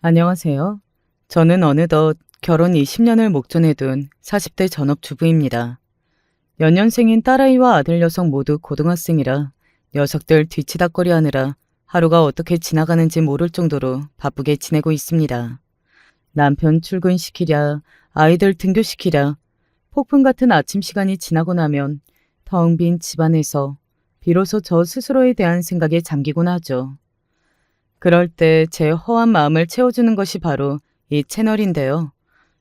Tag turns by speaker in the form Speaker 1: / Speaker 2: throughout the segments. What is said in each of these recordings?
Speaker 1: 안녕하세요. 저는 어느덧 결혼 20년을 목전에 둔 40대 전업주부입니다. 연년생인 딸아이와 아들 녀석 모두 고등학생이라 녀석들 뒤치다꺼리 하느라 하루가 어떻게 지나가는지 모를 정도로 바쁘게 지내고 있습니다. 남편 출근시키랴, 아이들 등교시키랴, 폭풍 같은 아침 시간이 지나고 나면 텅 빈 집안에서 비로소 저 스스로에 대한 생각에 잠기곤 하죠. 그럴 때 제 허한 마음을 채워주는 것이 바로 이 채널인데요.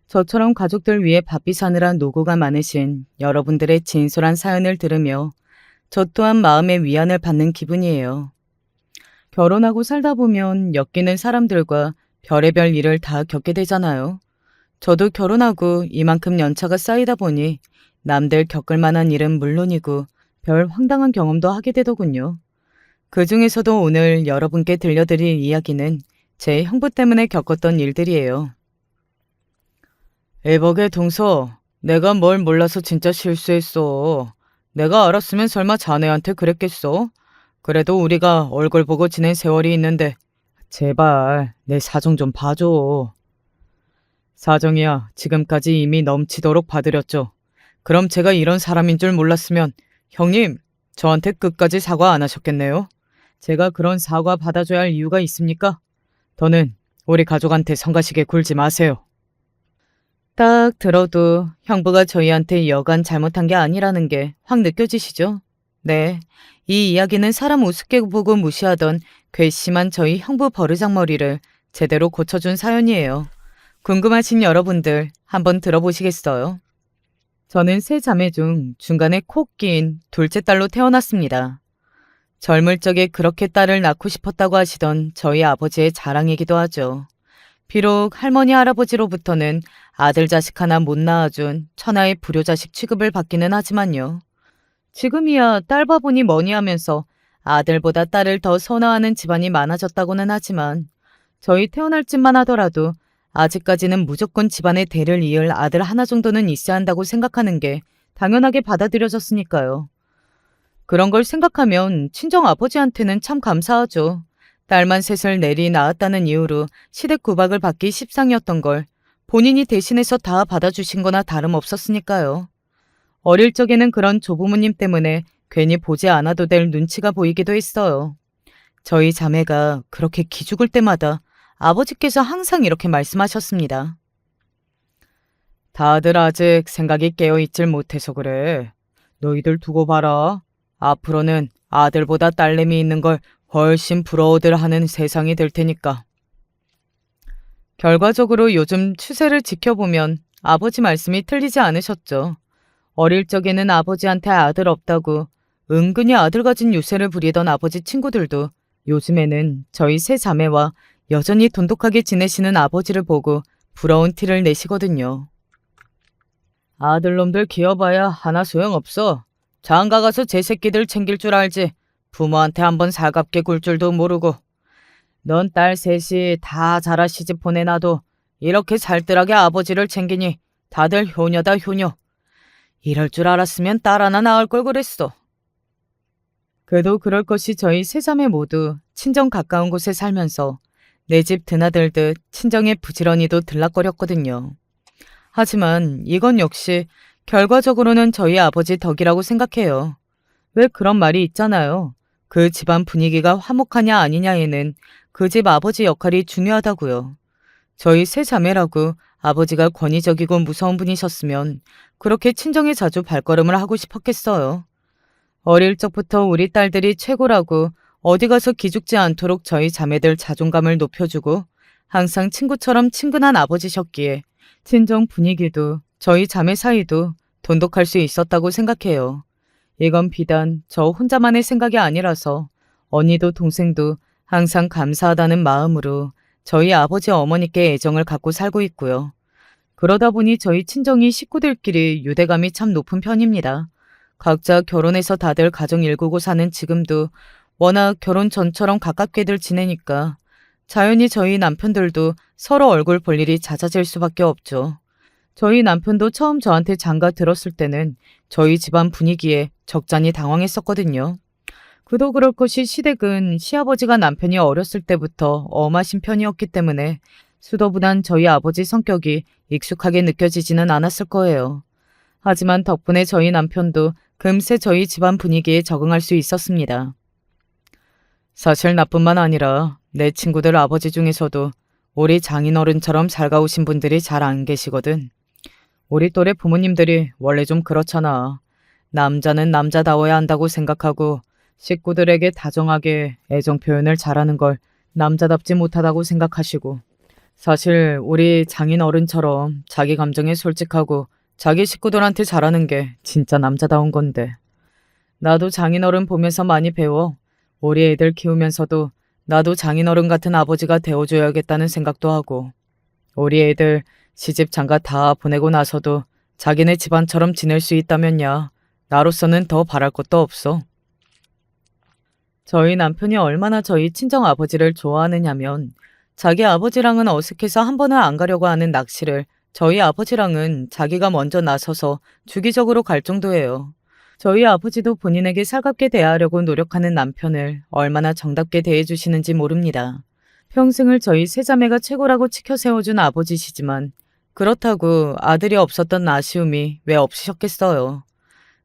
Speaker 1: 저처럼 가족들 위해 바삐 사느라 노고가 많으신 여러분들의 진솔한 사연을 들으며 저 또한 마음의 위안을 받는 기분이에요. 결혼하고 살다 보면 엮이는 사람들과 별의별 일을 다 겪게 되잖아요. 저도 결혼하고 이만큼 연차가 쌓이다 보니 남들 겪을 만한 일은 물론이고 별 황당한 경험도 하게 되더군요. 그 중에서도 오늘 여러분께 들려드릴 이야기는 제 형부 때문에 겪었던 일들이에요. 애벅의 동서, 내가 뭘 몰라서 진짜 실수했어. 내가 알았으면 설마 자네한테 그랬겠어? 그래도 우리가 얼굴 보고 지낸 세월이 있는데 제발 내 사정 좀 봐줘. 사정이야, 지금까지 이미 넘치도록 봐드렸죠. 그럼 제가 이런 사람인 줄 몰랐으면 형님, 저한테 끝까지 사과 안 하셨겠네요? 제가 그런 사과 받아줘야 할 이유가 있습니까? 더는 우리 가족한테 성가시게 굴지 마세요. 딱 들어도 형부가 저희한테 여간 잘못한 게 아니라는 게 확 느껴지시죠? 네, 이 이야기는 사람 우습게 보고 무시하던 괘씸한 저희 형부 버르장머리를 제대로 고쳐준 사연이에요. 궁금하신 여러분들 한번 들어보시겠어요? 저는 세 자매 중 중간에 콕 끼인 둘째 딸로 태어났습니다. 젊을 적에 그렇게 딸을 낳고 싶었다고 하시던 저희 아버지의 자랑이기도 하죠. 비록 할머니 할아버지로부터는 아들 자식 하나 못 낳아준 천하의 불효자식 취급을 받기는 하지만요. 지금이야 딸 바보니 뭐니 하면서 아들보다 딸을 더 선호하는 집안이 많아졌다고는 하지만 저희 태어날 쯤만 하더라도 아직까지는 무조건 집안의 대를 이을 아들 하나 정도는 있어야 한다고 생각하는 게 당연하게 받아들여졌으니까요. 그런 걸 생각하면 친정 아버지한테는 참 감사하죠. 딸만 셋을 내리 낳았다는 이유로 시댁 구박을 받기 십상이었던 걸 본인이 대신해서 다 받아주신 거나 다름없었으니까요. 어릴 적에는 그런 조부모님 때문에 괜히 보지 않아도 될 눈치가 보이기도 했어요. 저희 자매가 그렇게 기죽을 때마다 아버지께서 항상 이렇게 말씀하셨습니다. 다들 아직 생각이 깨어있질 못해서 그래. 너희들 두고 봐라. 앞으로는 아들보다 딸내미 있는 걸 훨씬 부러워들 하는 세상이 될 테니까. 결과적으로 요즘 추세를 지켜보면 아버지 말씀이 틀리지 않으셨죠. 어릴 적에는 아버지한테 아들 없다고 은근히 아들 가진 유세를 부리던 아버지 친구들도 요즘에는 저희 세 자매와 여전히 돈독하게 지내시는 아버지를 보고 부러운 티를 내시거든요. 아들놈들 키워봐야 하나 소용없어. 장가 가서 제 새끼들 챙길 줄 알지. 부모한테 한번 살갑게 굴 줄도 모르고. 넌 딸 셋이 다 자라 시집 보내놔도 이렇게 살뜰하게 아버지를 챙기니 다들 효녀다 효녀. 이럴 줄 알았으면 딸 하나 낳을 걸 그랬어. 그도 그럴 것이 저희 세자매 모두 친정 가까운 곳에 살면서 내 집 드나들듯 친정에 부지런히도 들락거렸거든요. 하지만 이건 역시 결과적으로는 저희 아버지 덕이라고 생각해요. 왜 그런 말이 있잖아요. 그 집안 분위기가 화목하냐 아니냐에는 그 집 아버지 역할이 중요하다고요. 저희 세 자매라고 아버지가 권위적이고 무서운 분이셨으면 그렇게 친정에 자주 발걸음을 하고 싶었겠어요. 어릴 적부터 우리 딸들이 최고라고 어디 가서 기죽지 않도록 저희 자매들 자존감을 높여주고 항상 친구처럼 친근한 아버지셨기에 친정 분위기도 저희 자매 사이도 돈독할 수 있었다고 생각해요. 이건 비단 저 혼자만의 생각이 아니라서 언니도 동생도 항상 감사하다는 마음으로 저희 아버지 어머니께 애정을 갖고 살고 있고요. 그러다 보니 저희 친정이 식구들끼리 유대감이 참 높은 편입니다. 각자 결혼해서 다들 가정 일구고 사는 지금도 워낙 결혼 전처럼 가깝게들 지내니까 자연히 저희 남편들도 서로 얼굴 볼 일이 잦아질 수밖에 없죠. 저희 남편도 처음 저한테 장가 들었을 때는 저희 집안 분위기에 적잖이 당황했었거든요. 그도 그럴 것이 시댁은 시아버지가 남편이 어렸을 때부터 엄하신 편이었기 때문에 수더분한 저희 아버지 성격이 익숙하게 느껴지지는 않았을 거예요. 하지만 덕분에 저희 남편도 금세 저희 집안 분위기에 적응할 수 있었습니다. 사실 나뿐만 아니라 내 친구들 아버지 중에서도 우리 장인어른처럼 살가우신 분들이 잘 안 계시거든. 우리 또래 부모님들이 원래 좀 그렇잖아. 남자는 남자다워야 한다고 생각하고 식구들에게 다정하게 애정 표현을 잘하는 걸 남자답지 못하다고 생각하시고, 사실 우리 장인어른처럼 자기 감정에 솔직하고 자기 식구들한테 잘하는 게 진짜 남자다운 건데. 나도 장인어른 보면서 많이 배워. 우리 애들 키우면서도 나도 장인어른 같은 아버지가 되어줘야겠다는 생각도 하고, 우리 애들 시집 장가 다 보내고 나서도 자기네 집안처럼 지낼 수 있다면야 나로서는 더 바랄 것도 없어. 저희 남편이 얼마나 저희 친정 아버지를 좋아하느냐면, 자기 아버지랑은 어색해서 한 번은 안 가려고 하는 낚시를 저희 아버지랑은 자기가 먼저 나서서 주기적으로 갈 정도예요. 저희 아버지도 본인에게 살갑게 대하려고 노력하는 남편을 얼마나 정답게 대해주시는지 모릅니다. 평생을 저희 세 자매가 최고라고 치켜 세워준 아버지시지만 그렇다고 아들이 없었던 아쉬움이 왜 없으셨겠어요.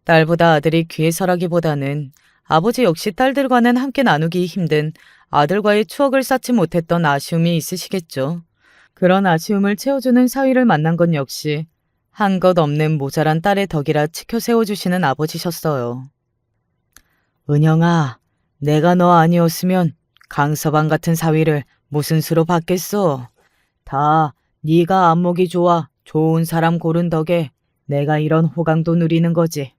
Speaker 1: 딸보다 아들이 귀해서라기보다는 아버지 역시 딸들과는 함께 나누기 힘든 아들과의 추억을 쌓지 못했던 아쉬움이 있으시겠죠. 그런 아쉬움을 채워주는 사위를 만난 건 역시 한 것 없는 모자란 딸의 덕이라 치켜 세워주시는 아버지셨어요. 은영아, 내가 너 아니었으면 강서방 같은 사위를 무슨 수로 받겠어. 다 네가 안목이 좋아 좋은 사람 고른 덕에 내가 이런 호강도 누리는 거지.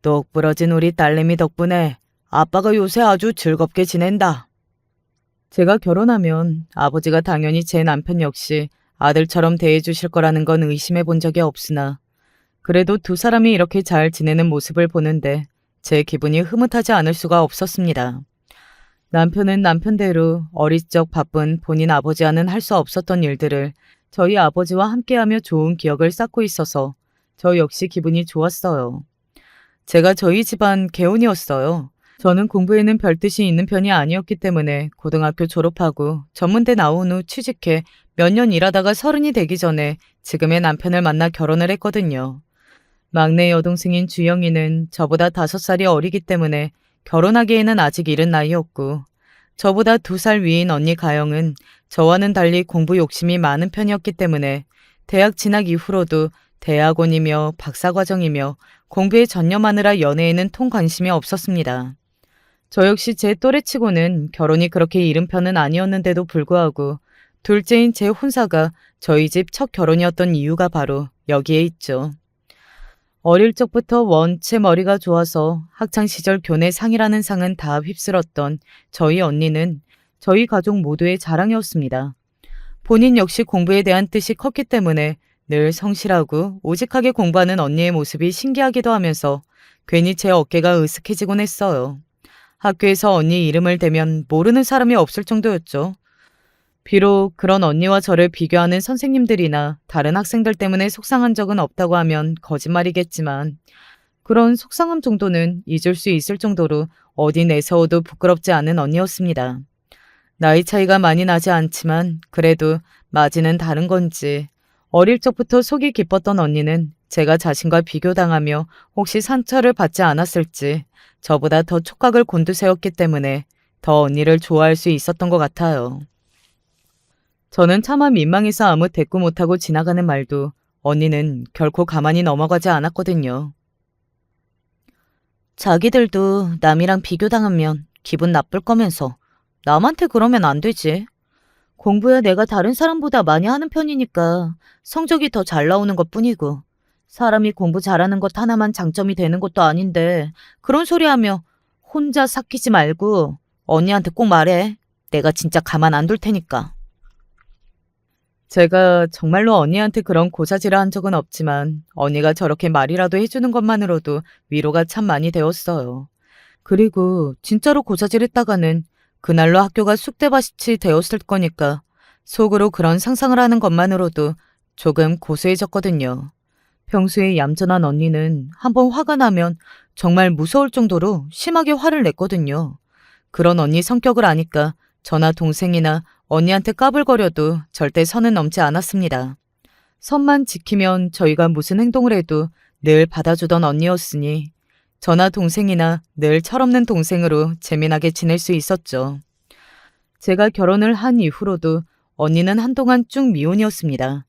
Speaker 1: 똑 부러진 우리 딸내미 덕분에 아빠가 요새 아주 즐겁게 지낸다. 제가 결혼하면 아버지가 당연히 제 남편 역시 아들처럼 대해주실 거라는 건 의심해 본 적이 없으나, 그래도 두 사람이 이렇게 잘 지내는 모습을 보는데 제 기분이 흐뭇하지 않을 수가 없었습니다. 남편은 남편대로 어릴 적 바쁜 본인 아버지와는 할 수 없었던 일들을 저희 아버지와 함께하며 좋은 기억을 쌓고 있어서 저 역시 기분이 좋았어요. 제가 저희 집안 개혼이었어요. 저는 공부에는 별 뜻이 있는 편이 아니었기 때문에 고등학교 졸업하고 전문대 나온 후 취직해 몇 년 일하다가 30이 되기 전에 지금의 남편을 만나 결혼을 했거든요. 막내 여동생인 주영이는 저보다 5살이 어리기 때문에 결혼하기에는 아직 이른 나이였고, 저보다 2살 위인 언니 가영은 저와는 달리 공부 욕심이 많은 편이었기 때문에 대학 진학 이후로도 대학원이며 박사과정이며 공부에 전념하느라 연애에는 통 관심이 없었습니다. 저 역시 제 또래치고는 결혼이 그렇게 이른 편은 아니었는데도 불구하고 둘째인 제 혼사가 저희 집 첫 결혼이었던 이유가 바로 여기에 있죠. 어릴 적부터 원체 머리가 좋아서 학창시절 교내 상이라는 상은 다 휩쓸었던 저희 언니는 저희 가족 모두의 자랑이었습니다. 본인 역시 공부에 대한 뜻이 컸기 때문에 늘 성실하고 오직하게 공부하는 언니의 모습이 신기하기도 하면서 괜히 제 어깨가 으쓱해지곤 했어요. 학교에서 언니 이름을 대면 모르는 사람이 없을 정도였죠. 비록 그런 언니와 저를 비교하는 선생님들이나 다른 학생들 때문에 속상한 적은 없다고 하면 거짓말이겠지만, 그런 속상함 정도는 잊을 수 있을 정도로 어디 내세워도 부끄럽지 않은 언니였습니다. 나이 차이가 많이 나지 않지만 그래도 맞이는 다른 건지 어릴 적부터 속이 깊었던 언니는 제가 자신과 비교당하며 혹시 상처를 받지 않았을지 저보다 더 촉각을 곤두세웠기 때문에 더 언니를 좋아할 수 있었던 것 같아요. 저는 차마 민망해서 아무 대꾸 못하고 지나가는 말도 언니는 결코 가만히 넘어가지 않았거든요. 자기들도 남이랑 비교당하면 기분 나쁠 거면서 남한테 그러면 안 되지. 공부야 내가 다른 사람보다 많이 하는 편이니까 성적이 더 잘 나오는 것뿐이고, 사람이 공부 잘하는 것 하나만 장점이 되는 것도 아닌데 그런 소리 하며 혼자 삭히지 말고 언니한테 꼭 말해. 내가 진짜 가만 안 둘 테니까. 제가 정말로 언니한테 그런 고사질을 한 적은 없지만 언니가 저렇게 말이라도 해주는 것만으로도 위로가 참 많이 되었어요. 그리고 진짜로 고사질했다가는 그날로 학교가 쑥대밭이 되었을 거니까 속으로 그런 상상을 하는 것만으로도 조금 고소해졌거든요. 평소에 얌전한 언니는 한번 화가 나면 정말 무서울 정도로 심하게 화를 냈거든요. 그런 언니 성격을 아니까 저나 동생이나 언니한테 까불거려도 절대 선은 넘지 않았습니다. 선만 지키면 저희가 무슨 행동을 해도 늘 받아주던 언니였으니 저나 동생이나 늘 철없는 동생으로 재미나게 지낼 수 있었죠. 제가 결혼을 한 이후로도 언니는 한동안 쭉 미혼이었습니다.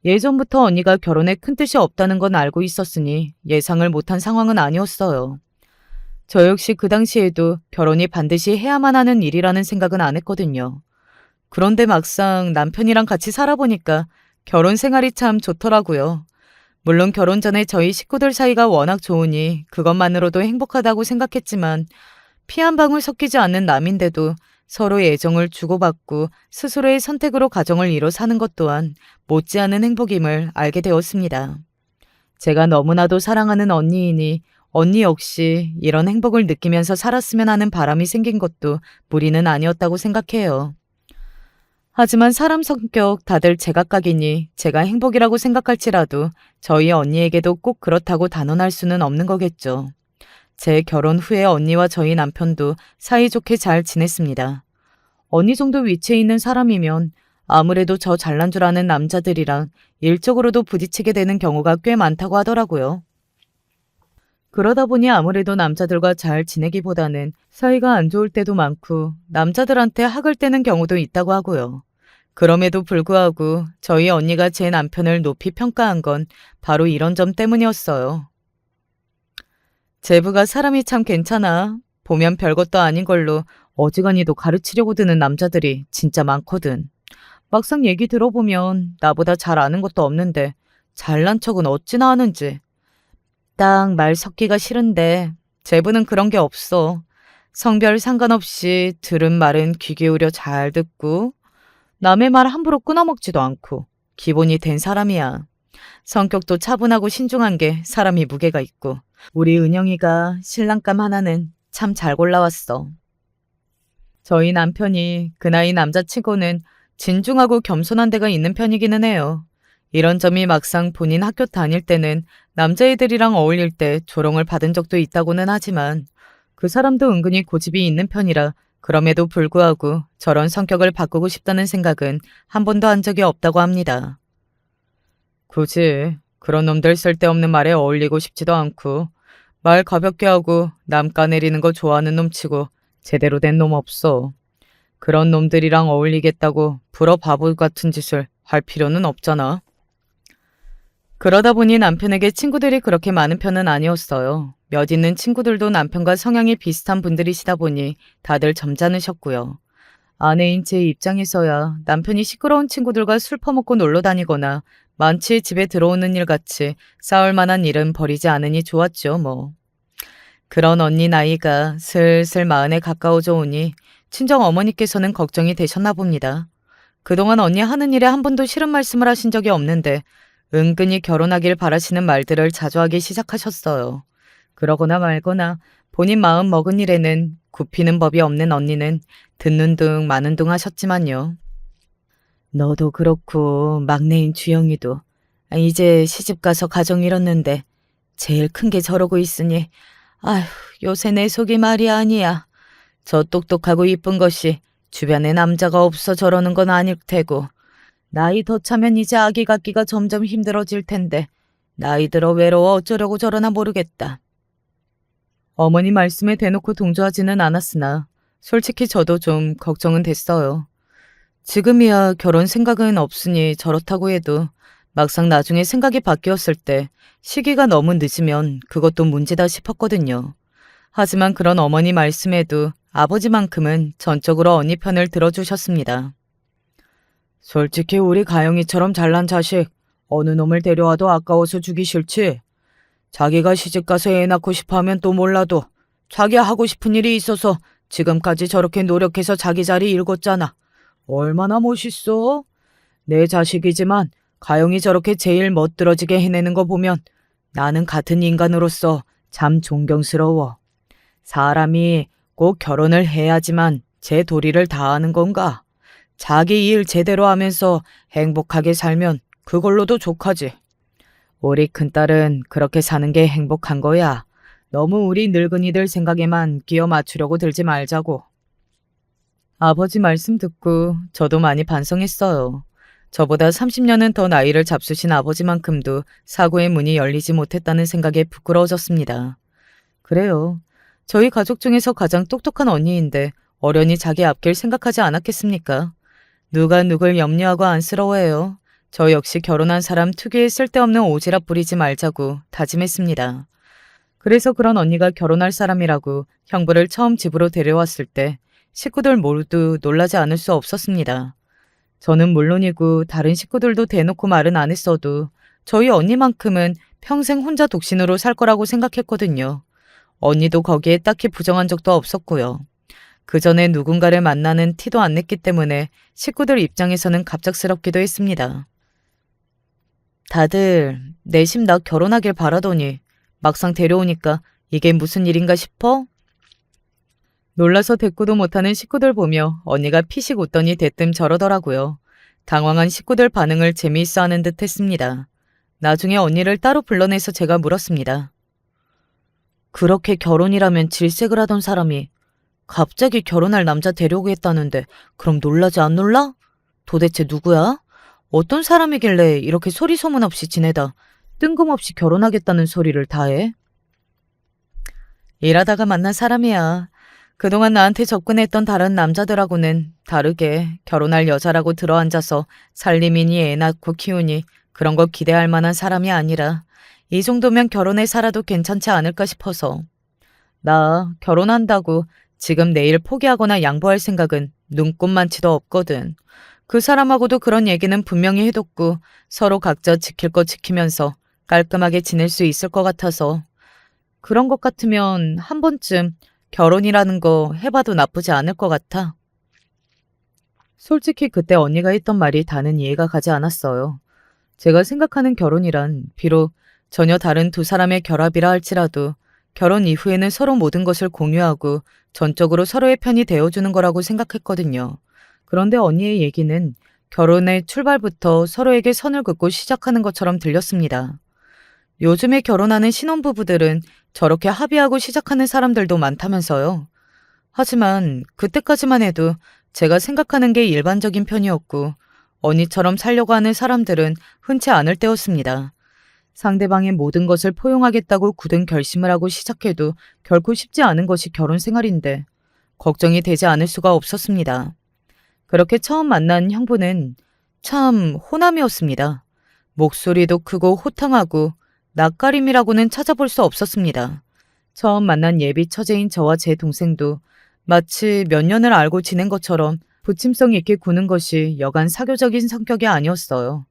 Speaker 1: 예전부터 언니가 결혼에 큰 뜻이 없다는 건 알고 있었으니 예상을 못한 상황은 아니었어요. 저 역시 그 당시에도 결혼이 반드시 해야만 하는 일이라는 생각은 안 했거든요. 그런데 막상 남편이랑 같이 살아보니까 결혼 생활이 참 좋더라고요. 물론 결혼 전에 저희 식구들 사이가 워낙 좋으니 그것만으로도 행복하다고 생각했지만 피 한 방울 섞이지 않는 남인데도 서로 애정을 주고받고 스스로의 선택으로 가정을 이뤄 사는 것 또한 못지않은 행복임을 알게 되었습니다. 제가 너무나도 사랑하는 언니이니 언니 역시 이런 행복을 느끼면서 살았으면 하는 바람이 생긴 것도 무리는 아니었다고 생각해요. 하지만 사람 성격 다들 제각각이니 제가 행복이라고 생각할지라도 저희 언니에게도 꼭 그렇다고 단언할 수는 없는 거겠죠. 제 결혼 후에 언니와 저희 남편도 사이좋게 잘 지냈습니다. 언니 정도 위치에 있는 사람이면 아무래도 저 잘난 줄 아는 남자들이랑 일적으로도 부딪히게 되는 경우가 꽤 많다고 하더라고요. 그러다 보니 아무래도 남자들과 잘 지내기보다는 사이가 안 좋을 때도 많고 남자들한테 학을 떼는 경우도 있다고 하고요. 그럼에도 불구하고 저희 언니가 제 남편을 높이 평가한 건 바로 이런 점 때문이었어요. 제부가 사람이 참 괜찮아. 보면 별것도 아닌 걸로 어지간히도 가르치려고 드는 남자들이 진짜 많거든. 막상 얘기 들어보면 나보다 잘 아는 것도 없는데 잘난 척은 어찌나 하는지. 딱 말 섞기가 싫은데 제부는 그런 게 없어. 성별 상관없이 들은 말은 귀 기울여 잘 듣고 남의 말 함부로 끊어먹지도 않고 기본이 된 사람이야. 성격도 차분하고 신중한 게 사람이 무게가 있고 우리 은영이가 신랑감 하나는 참 잘 골라왔어. 저희 남편이 그 나이 남자치고는 진중하고 겸손한 데가 있는 편이기는 해요. 이런 점이 막상 본인 학교 다닐 때는 남자애들이랑 어울릴 때 조롱을 받은 적도 있다고는 하지만 그 사람도 은근히 고집이 있는 편이라 그럼에도 불구하고 저런 성격을 바꾸고 싶다는 생각은 한 번도 한 적이 없다고 합니다. 굳이 그런 놈들 쓸데없는 말에 어울리고 싶지도 않고 말 가볍게 하고 남 까내리는 거 좋아하는 놈 치고 제대로 된 놈 없어. 그런 놈들이랑 어울리겠다고 불어 바보 같은 짓을 할 필요는 없잖아. 그러다 보니 남편에게 친구들이 그렇게 많은 편은 아니었어요. 몇 있는 친구들도 남편과 성향이 비슷한 분들이시다 보니 다들 점잖으셨고요. 아내인 제 입장에서야 남편이 시끄러운 친구들과 술 퍼먹고 놀러 다니거나 만취해 집에 들어오는 일 같이 싸울 만한 일은 벌이지 않으니 좋았죠, 뭐. 그런 언니 나이가 슬슬 마흔에 가까워져 오니 친정 어머니께서는 걱정이 되셨나 봅니다. 그동안 언니 하는 일에 한 번도 싫은 말씀을 하신 적이 없는데 은근히 결혼하길 바라시는 말들을 자주 하기 시작하셨어요. 그러거나 말거나 본인 마음 먹은 일에는 굽히는 법이 없는 언니는 듣는 둥 마는 둥 하셨지만요. 너도 그렇고 막내인 주영이도 이제 시집가서 가정 이뤘는데 제일 큰 게 저러고 있으니 아휴 요새 내 속이 말이 아니야. 저 똑똑하고 이쁜 것이 주변에 남자가 없어 저러는 건 아닐 테고 나이 더 차면 이제 아기 갖기가 점점 힘들어질 텐데 나이 들어 외로워 어쩌려고 저러나 모르겠다. 어머니 말씀에 대놓고 동조하지는 않았으나 솔직히 저도 좀 걱정은 됐어요. 지금이야 결혼 생각은 없으니 저렇다고 해도 막상 나중에 생각이 바뀌었을 때 시기가 너무 늦으면 그것도 문제다 싶었거든요. 하지만 그런 어머니 말씀에도 아버지만큼은 전적으로 언니 편을 들어주셨습니다. 솔직히 우리 가영이처럼 잘난 자식 어느 놈을 데려와도 아까워서 주기 싫지. 자기가 시집가서 애 낳고 싶어하면 또 몰라도 자기 하고 싶은 일이 있어서 지금까지 저렇게 노력해서 자기 자리 일궜잖아. 얼마나 멋있어? 내 자식이지만 가영이 저렇게 제일 멋들어지게 해내는 거 보면 나는 같은 인간으로서 참 존경스러워. 사람이 꼭 결혼을 해야지만 제 도리를 다하는 건가? 자기 일 제대로 하면서 행복하게 살면 그걸로도 족하지. 우리 큰딸은 그렇게 사는 게 행복한 거야. 너무 우리 늙은이들 생각에만 끼워 맞추려고 들지 말자고. 아버지 말씀 듣고 저도 많이 반성했어요. 저보다 30년은 더 나이를 잡수신 아버지만큼도 사고의 문이 열리지 못했다는 생각에 부끄러워졌습니다. 그래요. 저희 가족 중에서 가장 똑똑한 언니인데 어련히 자기 앞길 생각하지 않았겠습니까? 누가 누굴 염려하고 안쓰러워해요. 저 역시 결혼한 사람 특유의 쓸데없는 오지랖 부리지 말자고 다짐했습니다. 그래서 그런 언니가 결혼할 사람이라고 형부를 처음 집으로 데려왔을 때 식구들 모두 놀라지 않을 수 없었습니다. 저는 물론이고 다른 식구들도 대놓고 말은 안 했어도 저희 언니만큼은 평생 혼자 독신으로 살 거라고 생각했거든요. 언니도 거기에 딱히 부정한 적도 없었고요. 그 전에 누군가를 만나는 티도 안 냈기 때문에 식구들 입장에서는 갑작스럽기도 했습니다. 다들 내심 나 결혼하길 바라더니 막상 데려오니까 이게 무슨 일인가 싶어? 놀라서 대꾸도 못하는 식구들 보며 언니가 피식 웃더니 대뜸 저러더라고요. 당황한 식구들 반응을 재미있어 하는 듯 했습니다. 나중에 언니를 따로 불러내서 제가 물었습니다. 그렇게 결혼이라면 질색을 하던 사람이 갑자기 결혼할 남자 데려오겠다는데 그럼 놀라지 안 놀라? 도대체 누구야? 어떤 사람이길래 이렇게 소리 소문 없이 지내다 뜬금없이 결혼하겠다는 소리를 다 해? 일하다가 만난 사람이야. 그동안 나한테 접근했던 다른 남자들하고는 다르게 결혼할 여자라고 들어앉아서 살림이니 애 낳고 키우니 그런 거 기대할 만한 사람이 아니라 이 정도면 결혼해 살아도 괜찮지 않을까 싶어서. 나 결혼한다고 지금 내일 포기하거나 양보할 생각은 눈꼽만치도 없거든. 그 사람하고도 그런 얘기는 분명히 해뒀고 서로 각자 지킬 거 지키면서 깔끔하게 지낼 수 있을 것 같아서. 그런 것 같으면 한 번쯤 결혼이라는 거 해봐도 나쁘지 않을 것 같아. 솔직히 그때 언니가 했던 말이 다는 이해가 가지 않았어요. 제가 생각하는 결혼이란 비록 전혀 다른 두 사람의 결합이라 할지라도 결혼 이후에는 서로 모든 것을 공유하고 전적으로 서로의 편이 되어주는 거라고 생각했거든요. 그런데 언니의 얘기는 결혼의 출발부터 서로에게 선을 긋고 시작하는 것처럼 들렸습니다. 요즘에 결혼하는 신혼부부들은 저렇게 합의하고 시작하는 사람들도 많다면서요. 하지만 그때까지만 해도 제가 생각하는 게 일반적인 편이었고 언니처럼 살려고 하는 사람들은 흔치 않을 때였습니다. 상대방의 모든 것을 포용하겠다고 굳은 결심을 하고 시작해도 결코 쉽지 않은 것이 결혼 생활인데 걱정이 되지 않을 수가 없었습니다. 그렇게 처음 만난 형부는 참 호남이었습니다. 목소리도 크고 호탕하고 낯가림이라고는 찾아볼 수 없었습니다. 처음 만난 예비 처제인 저와 제 동생도 마치 몇 년을 알고 지낸 것처럼 부침성 있게 구는 것이 여간 사교적인 성격이 아니었어요.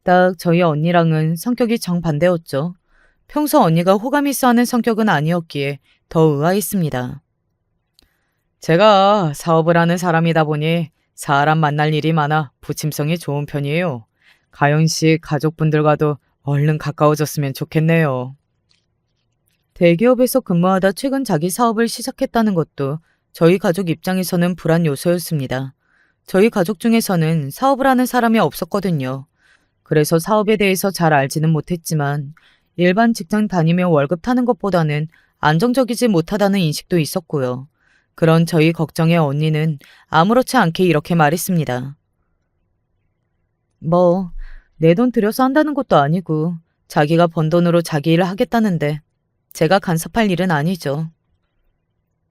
Speaker 1: 딱 저희 언니랑은 성격이 정반대였죠. 평소 언니가 호감 있어 하는 성격은 아니었기에 더 의아했습니다. 제가 사업을 하는 사람이다 보니 사람 만날 일이 많아 부침성이 좋은 편이에요. 가연 씨 가족분들과도 얼른 가까워졌으면 좋겠네요. 대기업에서 근무하다 최근 자기 사업을 시작했다는 것도 저희 가족 입장에서는 불안 요소였습니다. 저희 가족 중에서는 사업을 하는 사람이 없었거든요. 그래서 사업에 대해서 잘 알지는 못했지만 일반 직장 다니며 월급 타는 것보다는 안정적이지 못하다는 인식도 있었고요. 그런 저희 걱정에 언니는 아무렇지 않게 이렇게 말했습니다. 뭐, 내 돈 들여서 한다는 것도 아니고 자기가 번 돈으로 자기 일을 하겠다는데 제가 간섭할 일은 아니죠.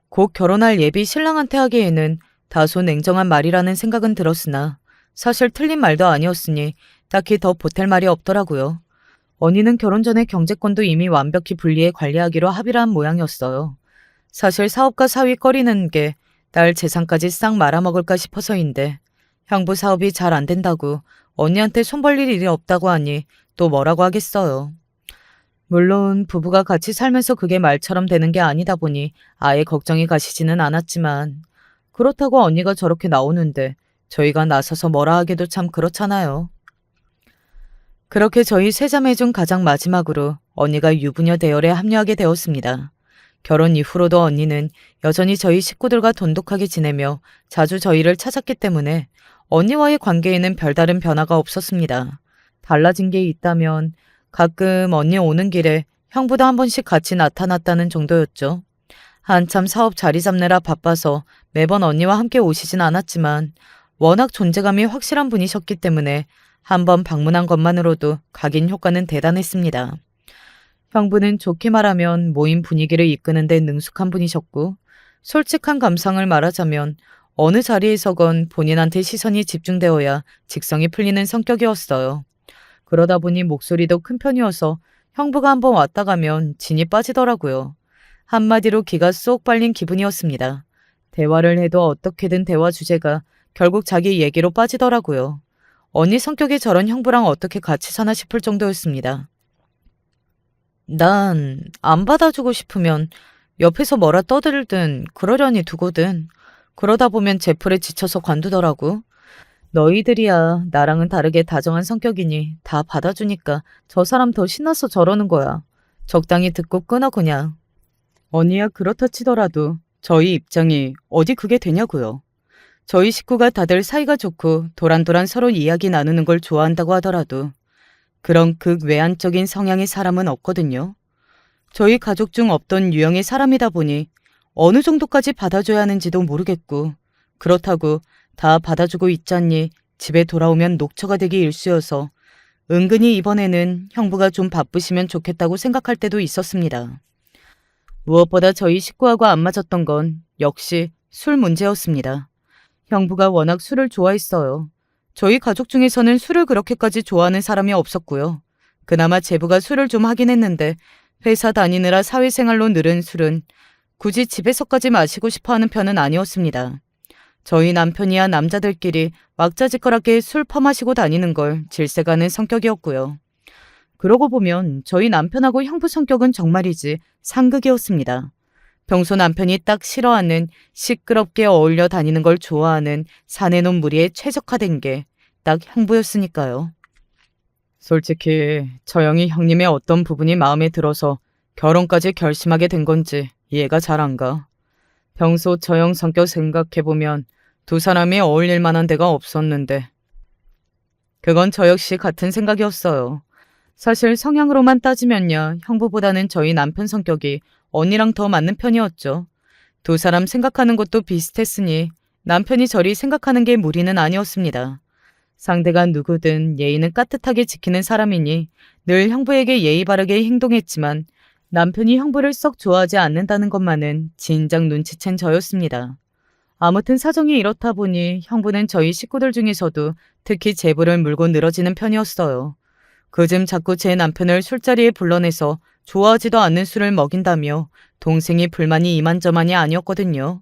Speaker 1: 곧 결혼할 예비 신랑한테 하기에는 다소 냉정한 말이라는 생각은 들었으나 사실 틀린 말도 아니었으니 딱히 더 보탤 말이 없더라고요. 언니는 결혼 전에 경제권도 이미 완벽히 분리해 관리하기로 합의를 한 모양이었어요. 사실 사업과 사위 꺼리는 게 딸 재산까지 싹 말아먹을까 싶어서인데 형부 사업이 잘 안 된다고 언니한테 손 벌릴 일이 없다고 하니 또 뭐라고 하겠어요. 물론 부부가 같이 살면서 그게 말처럼 되는 게 아니다 보니 아예 걱정이 가시지는 않았지만 그렇다고 언니가 저렇게 나오는데 저희가 나서서 뭐라 하기도 참 그렇잖아요. 그렇게 저희 세 자매 중 가장 마지막으로 언니가 유부녀 대열에 합류하게 되었습니다. 결혼 이후로도 언니는 여전히 저희 식구들과 돈독하게 지내며 자주 저희를 찾았기 때문에 언니와의 관계에는 별다른 변화가 없었습니다. 달라진 게 있다면 가끔 언니 오는 길에 형부도 한 번씩 같이 나타났다는 정도였죠. 한참 사업 자리 잡느라 바빠서 매번 언니와 함께 오시진 않았지만 워낙 존재감이 확실한 분이셨기 때문에 한번 방문한 것만으로도 각인 효과는 대단했습니다. 형부는 좋게 말하면 모임 분위기를 이끄는 데 능숙한 분이셨고 솔직한 감상을 말하자면 어느 자리에서건 본인한테 시선이 집중되어야 직성이 풀리는 성격이었어요. 그러다 보니 목소리도 큰 편이어서 형부가 한번 왔다 가면 진이 빠지더라고요. 한마디로 기가 쏙 빨린 기분이었습니다. 대화를 해도 어떻게든 대화 주제가 결국 자기 얘기로 빠지더라고요. 언니 성격이 저런 형부랑 어떻게 같이 사나 싶을 정도였습니다. 난 안 받아주고 싶으면 옆에서 뭐라 떠들든 그러려니 두거든. 그러다 보면 제풀에 지쳐서 관두더라고. 너희들이야 나랑은 다르게 다정한 성격이니 다 받아주니까 저 사람 더 신나서 저러는 거야. 적당히 듣고 끊어 그냥. 언니야 그렇다 치더라도 저희 입장이 어디 그게 되냐고요. 저희 식구가 다들 사이가 좋고 도란도란 서로 이야기 나누는 걸 좋아한다고 하더라도 그런 극외한적인 성향의 사람은 없거든요. 저희 가족 중 없던 유형의 사람이다 보니 어느 정도까지 받아줘야 하는지도 모르겠고 그렇다고 다 받아주고 있잖니 집에 돌아오면 녹초가 되기 일쑤여서 은근히 이번에는 형부가 좀 바쁘시면 좋겠다고 생각할 때도 있었습니다. 무엇보다 저희 식구하고 안 맞았던 건 역시 술 문제였습니다. 형부가 워낙 술을 좋아했어요. 저희 가족 중에서는 술을 그렇게까지 좋아하는 사람이 없었고요. 그나마 제부가 술을 좀 하긴 했는데 회사 다니느라 사회생활로 늘은 술은 굳이 집에서까지 마시고 싶어하는 편은 아니었습니다. 저희 남편이야 남자들끼리 왁자지껄하게 술 퍼마시고 다니는 걸 질색하는 성격이었고요. 그러고 보면 저희 남편하고 형부 성격은 정말이지 상극이었습니다. 평소 남편이 딱 싫어하는 시끄럽게 어울려 다니는 걸 좋아하는 사내놈 무리에 최적화된 게 딱 형부였으니까요. 솔직히 저 형이 형님의 어떤 부분이 마음에 들어서 결혼까지 결심하게 된 건지 이해가 잘 안 가. 평소 저 형 성격 생각해보면 두 사람이 어울릴 만한 데가 없었는데 그건 저 역시 같은 생각이었어요. 사실 성향으로만 따지면야 형부보다는 저희 남편 성격이 언니랑 더 맞는 편이었죠. 두 사람 생각하는 것도 비슷했으니 남편이 저리 생각하는 게 무리는 아니었습니다. 상대가 누구든 예의는 깍듯하게 지키는 사람이니 늘 형부에게 예의 바르게 행동했지만 남편이 형부를 썩 좋아하지 않는다는 것만은 진작 눈치챈 저였습니다. 아무튼 사정이 이렇다 보니 형부는 저희 식구들 중에서도 특히 제부를 물고 늘어지는 편이었어요. 그즘 자꾸 제 남편을 술자리에 불러내서 좋아하지도 않는 술을 먹인다며 동생이 불만이 이만저만이 아니었거든요.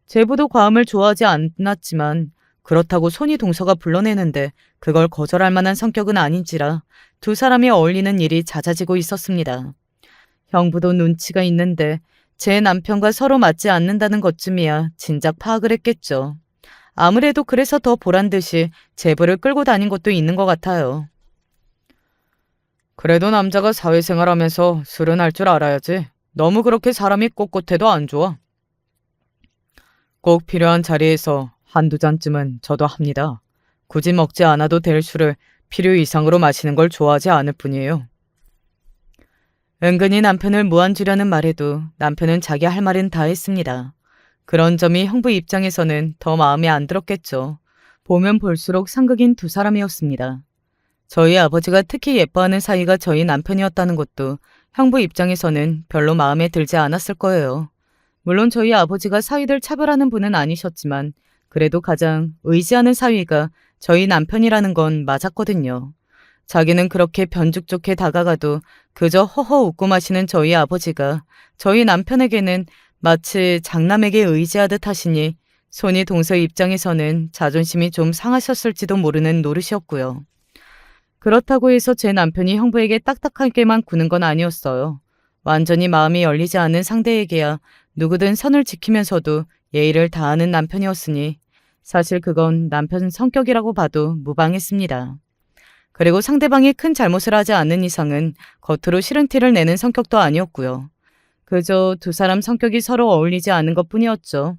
Speaker 1: 제부도 과음을 좋아하지 않았지만 그렇다고 손이 동서가 불러내는데 그걸 거절할 만한 성격은 아닌지라 두 사람이 어울리는 일이 잦아지고 있었습니다. 형부도 눈치가 있는데 제 남편과 서로 맞지 않는다는 것쯤이야 진작 파악을 했겠죠. 아무래도 그래서 더 보란듯이 제부를 끌고 다닌 것도 있는 것 같아요. 그래도 남자가 사회생활하면서 술은 할 줄 알아야지. 너무 그렇게 사람이 꼿꼿해도 안 좋아. 꼭 필요한 자리에서 한두 잔쯤은 저도 합니다. 굳이 먹지 않아도 될 술을 필요 이상으로 마시는 걸 좋아하지 않을 뿐이에요. 은근히 남편을 무안주려는 말에도 남편은 자기 할 말은 다 했습니다. 그런 점이 형부 입장에서는 더 마음에 안 들었겠죠. 보면 볼수록 상극인 두 사람이었습니다. 저희 아버지가 특히 예뻐하는 사이가 저희 남편이었다는 것도 형부 입장에서는 별로 마음에 들지 않았을 거예요. 물론 저희 아버지가 사위들 차별하는 분은 아니셨지만 그래도 가장 의지하는 사위가 저희 남편이라는 건 맞았거든요. 자기는 그렇게 변죽 좋게 다가가도 그저 허허 웃고 마시는 저희 아버지가 저희 남편에게는 마치 장남에게 의지하듯 하시니 손이 동서 입장에서는 자존심이 좀 상하셨을지도 모르는 노릇이었고요. 그렇다고 해서 제 남편이 형부에게 딱딱하게만 구는 건 아니었어요. 완전히 마음이 열리지 않는 상대에게야 누구든 선을 지키면서도 예의를 다하는 남편이었으니 사실 그건 남편 성격이라고 봐도 무방했습니다. 그리고 상대방이 큰 잘못을 하지 않는 이상은 겉으로 싫은 티를 내는 성격도 아니었고요. 그저 두 사람 성격이 서로 어울리지 않은 것뿐이었죠.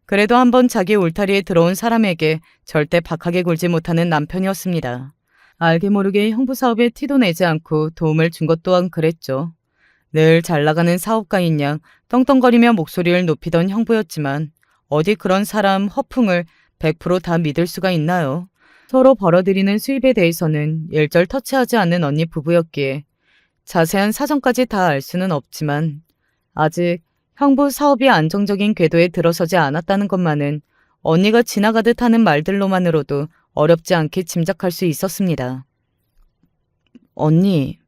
Speaker 1: 그래도 한번 자기 울타리에 들어온 사람에게 절대 박하게 굴지 못하는 남편이었습니다. 알게 모르게 형부 사업에 티도 내지 않고 도움을 준 것 또한 그랬죠. 늘 잘 나가는 사업가인 양 떵떵거리며 목소리를 높이던 형부였지만 어디 그런 사람 허풍을 100%다 믿을 수가 있나요? 서로 벌어들이는 수입에 대해서는 일절 터치하지 않는 언니 부부였기에 자세한 사정까지 다 알 수는 없지만 아직 형부 사업이 안정적인 궤도에 들어서지 않았다는 것만은 언니가 지나가듯 하는 말들로만으로도 어렵지 않게 짐작할 수 있었습니다. 언니,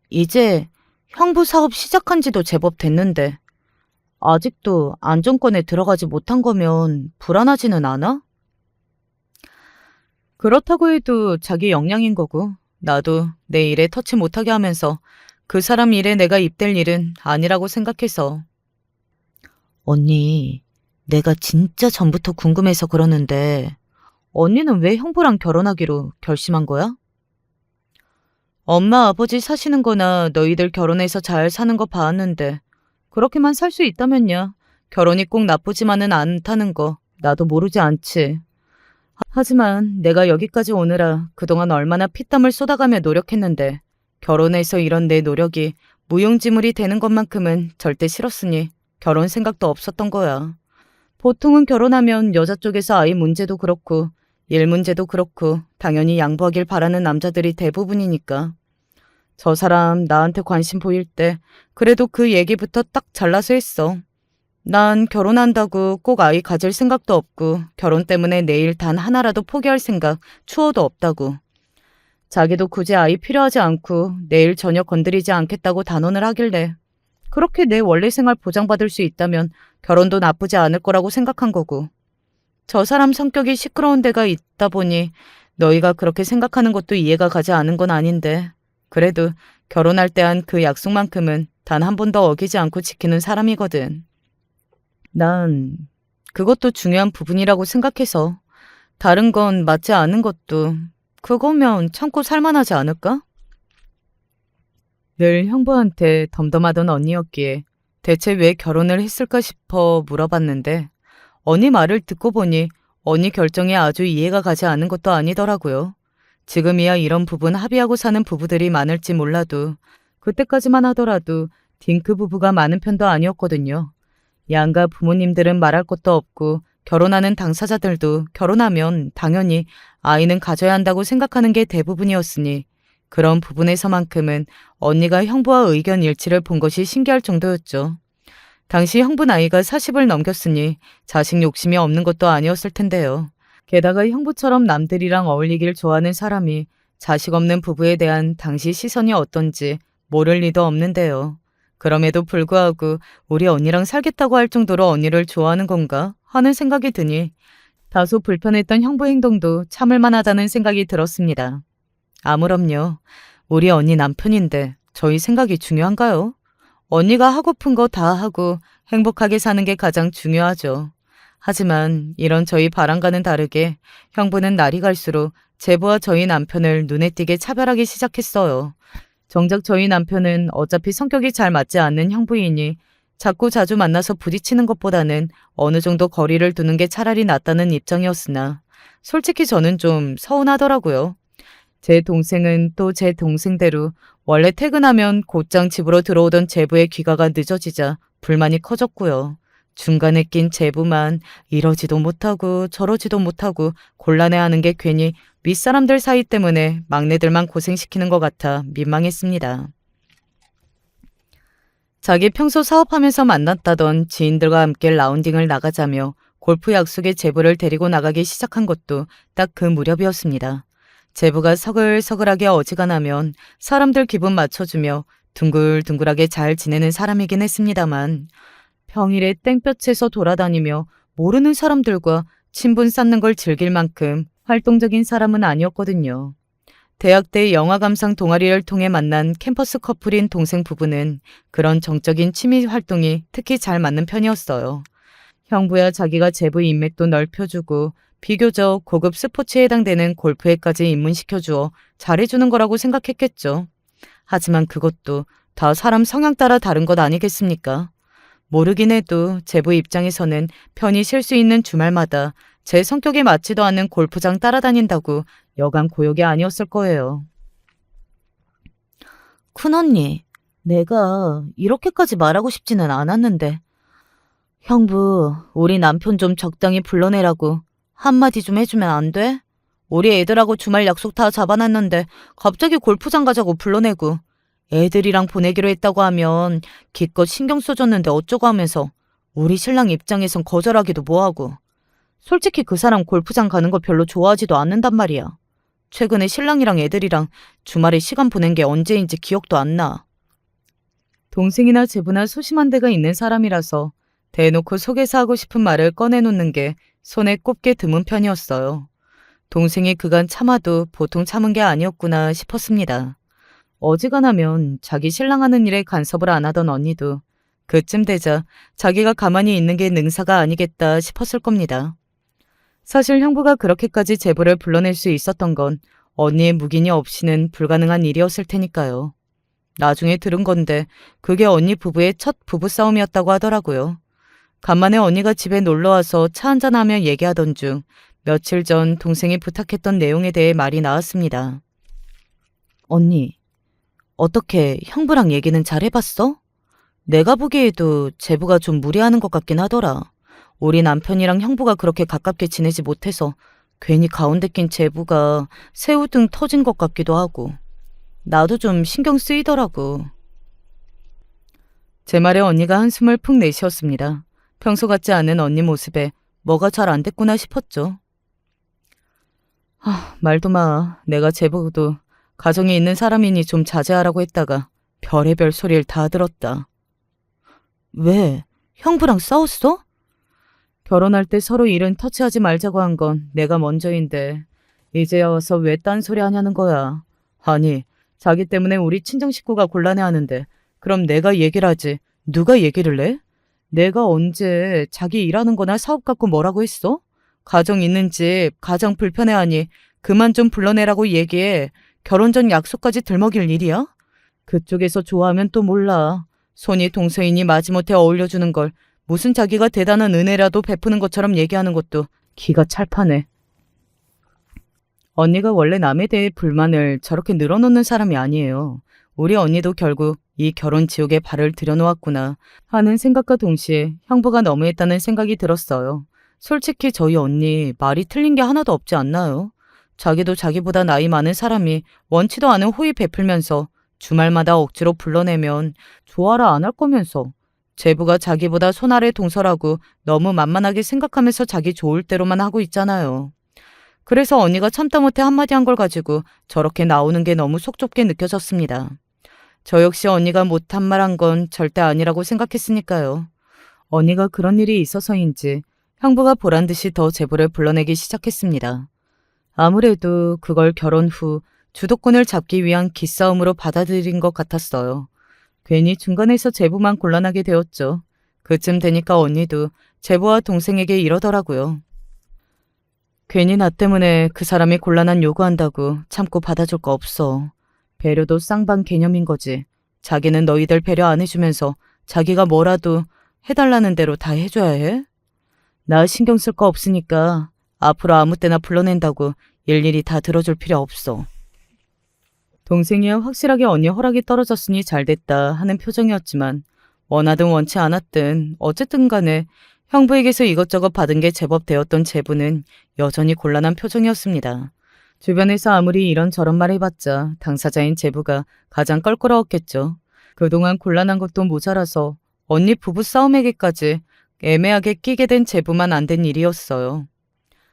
Speaker 1: 이제 형부 사업 시작한 지도 제법 됐는데 아직도 안정권에 들어가지 못한 거면 불안하지는 않아? 그렇다고 해도 자기 역량인 거고 나도 내 일에 터치 못하게 하면서 그 사람 일에 내가 입댈 일은 아니라고 생각해서. 언니, 내가 진짜 전부터 궁금해서 그러는데 언니는 왜 형부랑 결혼하기로 결심한 거야? 엄마 아버지 사시는 거나 너희들 결혼해서 잘 사는 거 봐왔는데 그렇게만 살 수 있다면야 결혼이 꼭 나쁘지만은 않다는 거 나도 모르지 않지. 하지만 내가 여기까지 오느라 그동안 얼마나 피땀을 쏟아가며 노력했는데 결혼해서 이런 내 노력이 무용지물이 되는 것만큼은 절대 싫었으니 결혼 생각도 없었던 거야. 보통은 결혼하면 여자 쪽에서 아이 문제도 그렇고 일 문제도 그렇고 당연히 양보하길 바라는 남자들이 대부분이니까. 저 사람 나한테 관심 보일 때 그래도 그 얘기부터 딱 잘라서 했어. 난 결혼한다고 꼭 아이 가질 생각도 없고 결혼 때문에 내일 단 하나라도 포기할 생각 추호도 없다고. 자기도 굳이 아이 필요하지 않고 내일 전혀 건드리지 않겠다고 단언을 하길래 그렇게 내 원래 생활 보장받을 수 있다면 결혼도 나쁘지 않을 거라고 생각한 거고. 저 사람 성격이 시끄러운 데가 있다 보니 너희가 그렇게 생각하는 것도 이해가 가지 않은 건 아닌데 그래도 결혼할 때 한 그 약속만큼은 단 한 번도 어기지 않고 지키는 사람이거든. 난 그것도 중요한 부분이라고 생각해서 다른 건 맞지 않은 것도 그거면 참고 살만하지 않을까? 늘 형부한테 덤덤하던 언니였기에 대체 왜 결혼을 했을까 싶어 물어봤는데 언니 말을 듣고 보니 언니 결정이 아주 이해가 가지 않는 것도 아니더라고요. 지금이야 이런 부분 합의하고 사는 부부들이 많을지 몰라도 그때까지만 하더라도 딩크 부부가 많은 편도 아니었거든요. 양가 부모님들은 말할 것도 없고 결혼하는 당사자들도 결혼하면 당연히 아이는 가져야 한다고 생각하는 게 대부분이었으니 그런 부분에서만큼은 언니가 형부와 의견 일치를 본 것이 신기할 정도였죠. 당시 형부 나이가 40을 넘겼으니 자식 욕심이 없는 것도 아니었을 텐데요. 게다가 형부처럼 남들이랑 어울리길 좋아하는 사람이 자식 없는 부부에 대한 당시 시선이 어떤지 모를 리도 없는데요. 그럼에도 불구하고 우리 언니랑 살겠다고 할 정도로 언니를 좋아하는 건가 하는 생각이 드니 다소 불편했던 형부 행동도 참을 만하다는 생각이 들었습니다. 아무렴요. 우리 언니 남편인데 저희 생각이 중요한가요? 언니가 하고픈 거 다 하고 행복하게 사는 게 가장 중요하죠. 하지만 이런 저희 바람과는 다르게 형부는 날이 갈수록 제부와 저희 남편을 눈에 띄게 차별하기 시작했어요. 정작 저희 남편은 어차피 성격이 잘 맞지 않는 형부이니 자꾸 자주 만나서 부딪히는 것보다는 어느 정도 거리를 두는 게 차라리 낫다는 입장이었으나 솔직히 저는 좀 서운하더라고요. 제 동생은 또 제 동생대로 원래 퇴근하면 곧장 집으로 들어오던 제부의 귀가가 늦어지자 불만이 커졌고요. 중간에 낀 제부만 이러지도 못하고 저러지도 못하고 곤란해하는 게 괜히 윗사람들 사이 때문에 막내들만 고생시키는 것 같아 민망했습니다. 자기 평소 사업하면서 만났다던 지인들과 함께 라운딩을 나가자며 골프 약속에 제부를 데리고 나가기 시작한 것도 딱 그 무렵이었습니다. 제부가 서글서글하게 어지간하면 사람들 기분 맞춰주며 둥글둥글하게 잘 지내는 사람이긴 했습니다만 평일에 땡볕에서 돌아다니며 모르는 사람들과 친분 쌓는 걸 즐길 만큼 활동적인 사람은 아니었거든요. 대학 때 영화감상 동아리를 통해 만난 캠퍼스 커플인 동생 부부는 그런 정적인 취미 활동이 특히 잘 맞는 편이었어요. 형부야 자기가 제부 인맥도 넓혀주고 비교적 고급 스포츠에 해당되는 골프회까지 입문시켜주어 잘해주는 거라고 생각했겠죠. 하지만 그것도 다 사람 성향 따라 다른 것 아니겠습니까? 모르긴 해도 제부 입장에서는 편히 쉴 수 있는 주말마다 제 성격에 맞지도 않는 골프장 따라다닌다고 여간 고역이 아니었을 거예요. 큰언니, 내가 이렇게까지 말하고 싶지는 않았는데 형부, 우리 남편 좀 적당히 불러내라고 한마디 좀 해주면 안 돼? 우리 애들하고 주말 약속 다 잡아놨는데 갑자기 골프장 가자고 불러내고 애들이랑 보내기로 했다고 하면 기껏 신경 써줬는데 어쩌고 하면서 우리 신랑 입장에선 거절하기도 뭐하고. 솔직히 그 사람 골프장 가는 거 별로 좋아하지도 않는단 말이야. 최근에 신랑이랑 애들이랑 주말에 시간 보낸 게 언제인지 기억도 안 나. 동생이나 제부나 소심한 데가 있는 사람이라서 대놓고 속에서 하고 싶은 말을 꺼내놓는 게 손에 꼽게 드문 편이었어요. 동생이 그간 참아도 보통 참은 게 아니었구나 싶었습니다. 어지간하면 자기 신랑하는 일에 간섭을 안 하던 언니도 그쯤 되자 자기가 가만히 있는 게 능사가 아니겠다 싶었을 겁니다. 사실 형부가 그렇게까지 제보를 불러낼 수 있었던 건 언니의 묵인이 없이는 불가능한 일이었을 테니까요. 나중에 들은 건데 그게 언니 부부의 첫 부부싸움이었다고 하더라고요. 간만에 언니가 집에 놀러와서 차 한잔하며 얘기하던 중 며칠 전 동생이 부탁했던 내용에 대해 말이 나왔습니다. 언니, 어떻게 형부랑 얘기는 잘 해봤어? 내가 보기에도 제부가 좀 무리하는 것 같긴 하더라. 우리 남편이랑 형부가 그렇게 가깝게 지내지 못해서 괜히 가운데 낀 제부가 새우등 터진 것 같기도 하고. 나도 좀 신경 쓰이더라고. 제 말에 언니가 한숨을 푹 내쉬었습니다. 평소 같지 않은 언니 모습에 뭐가 잘 안 됐구나 싶었죠. 말도 마. 내가 제보도 가정이 있는 사람이니 좀 자제하라고 했다가 별의별 소리를 다 들었다. 왜? 형부랑 싸웠어? 결혼할 때 서로 일은 터치하지 말자고 한 건 내가 먼저인데 이제야 와서 왜 딴소리 하냐는 거야. 아니, 자기 때문에 우리 친정 식구가 곤란해하는데 그럼 내가 얘기를 하지. 누가 얘기를 해? 내가 언제 자기 일하는 거나 사업 갖고 뭐라고 했어? 가정 있는 집 가장 불편해하니 그만 좀 불러내라고 얘기해. 결혼 전 약속까지 들먹일 일이야? 그쪽에서 좋아하면 또 몰라. 손이 동서이니 마지못해 어울려주는 걸 무슨 자기가 대단한 은혜라도 베푸는 것처럼 얘기하는 것도 기가 찰파네. 언니가 원래 남에 대해 불만을 저렇게 늘어놓는 사람이 아니에요. 우리 언니도 결국 이 결혼 지옥에 발을 들여놓았구나 하는 생각과 동시에 형부가 너무했다는 생각이 들었어요. 솔직히 저희 언니 말이 틀린 게 하나도 없지 않나요? 자기도 자기보다 나이 많은 사람이 원치도 않은 호의 베풀면서 주말마다 억지로 불러내면 좋아라 안 할 거면서 제부가 자기보다 손 아래 동서라고 너무 만만하게 생각하면서 자기 좋을 대로만 하고 있잖아요. 그래서 언니가 참다 못해 한마디 한 걸 가지고 저렇게 나오는 게 너무 속 좁게 느껴졌습니다. 저 역시 언니가 못한 말 한 건 절대 아니라고 생각했으니까요. 언니가 그런 일이 있어서인지 형부가 보란 듯이 더 제보를 불러내기 시작했습니다. 아무래도 그걸 결혼 후 주도권을 잡기 위한 기싸움으로 받아들인 것 같았어요. 괜히 중간에서 제부만 곤란하게 되었죠. 그쯤 되니까 언니도 제부와 동생에게 이러더라고요. 괜히 나 때문에 그 사람이 곤란한 요구한다고 참고 받아줄 거 없어. 배려도 쌍방 개념인 거지. 자기는 너희들 배려 안 해주면서 자기가 뭐라도 해달라는 대로 다 해줘야 해? 나 신경 쓸 거 없으니까 앞으로 아무 때나 불러낸다고 일일이 다 들어줄 필요 없어. 동생이야 확실하게 언니 허락이 떨어졌으니 잘됐다 하는 표정이었지만 원하든 원치 않았든 어쨌든 간에 형부에게서 이것저것 받은 게 제법 되었던 제부는 여전히 곤란한 표정이었습니다. 주변에서 아무리 이런저런 말 해봤자 당사자인 제부가 가장 껄끄러웠겠죠. 그동안 곤란한 것도 모자라서 언니 부부 싸움에게까지 애매하게 끼게 된 제부만 안 된 일이었어요.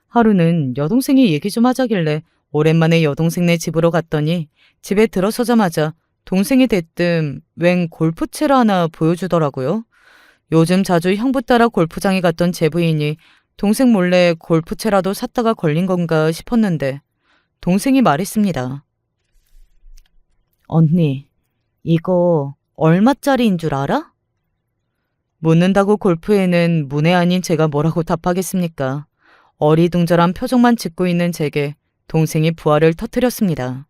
Speaker 1: 하루는 여동생이 얘기 좀 하자길래 오랜만에 여동생네 집으로 갔더니 집에 들어서자마자 동생이 대뜸 웬 골프채를 하나 보여주더라고요. 요즘 자주 형부 따라 골프장에 갔던 제부인이 동생 몰래 골프채라도 샀다가 걸린 건가 싶었는데 동생이 말했습니다. 언니, 이거 얼마짜리인 줄 알아? 묻는다고 골프에는 문외 아닌 제가 뭐라고 답하겠습니까? 어리둥절한 표정만 짓고 있는 제게 동생이 부활을 터뜨렸습니다.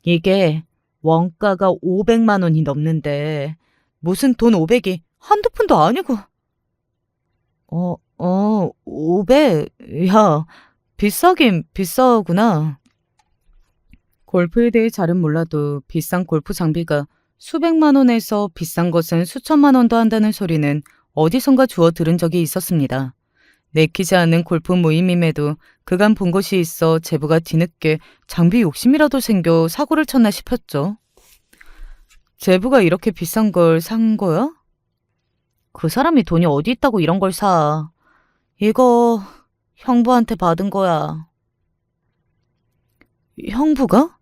Speaker 1: 이게 원가가 500만 원이 넘는데 무슨 돈 500이 한두 푼도 아니고. 500? 야, 비싸긴 비싸구나. 골프에 대해 잘은 몰라도 비싼 골프 장비가 수백만 원에서 비싼 것은 수천만 원도 한다는 소리는 어디선가 주워 들은 적이 있었습니다. 내키지 않는 골프 모임임에도 그간 본 것이 있어 제부가 뒤늦게 장비 욕심이라도 생겨 사고를 쳤나 싶었죠. 제부가 이렇게 비싼 걸 산 거야? 그 사람이 돈이 어디 있다고 이런 걸 사. 이거 형부한테 받은 거야. 형부가?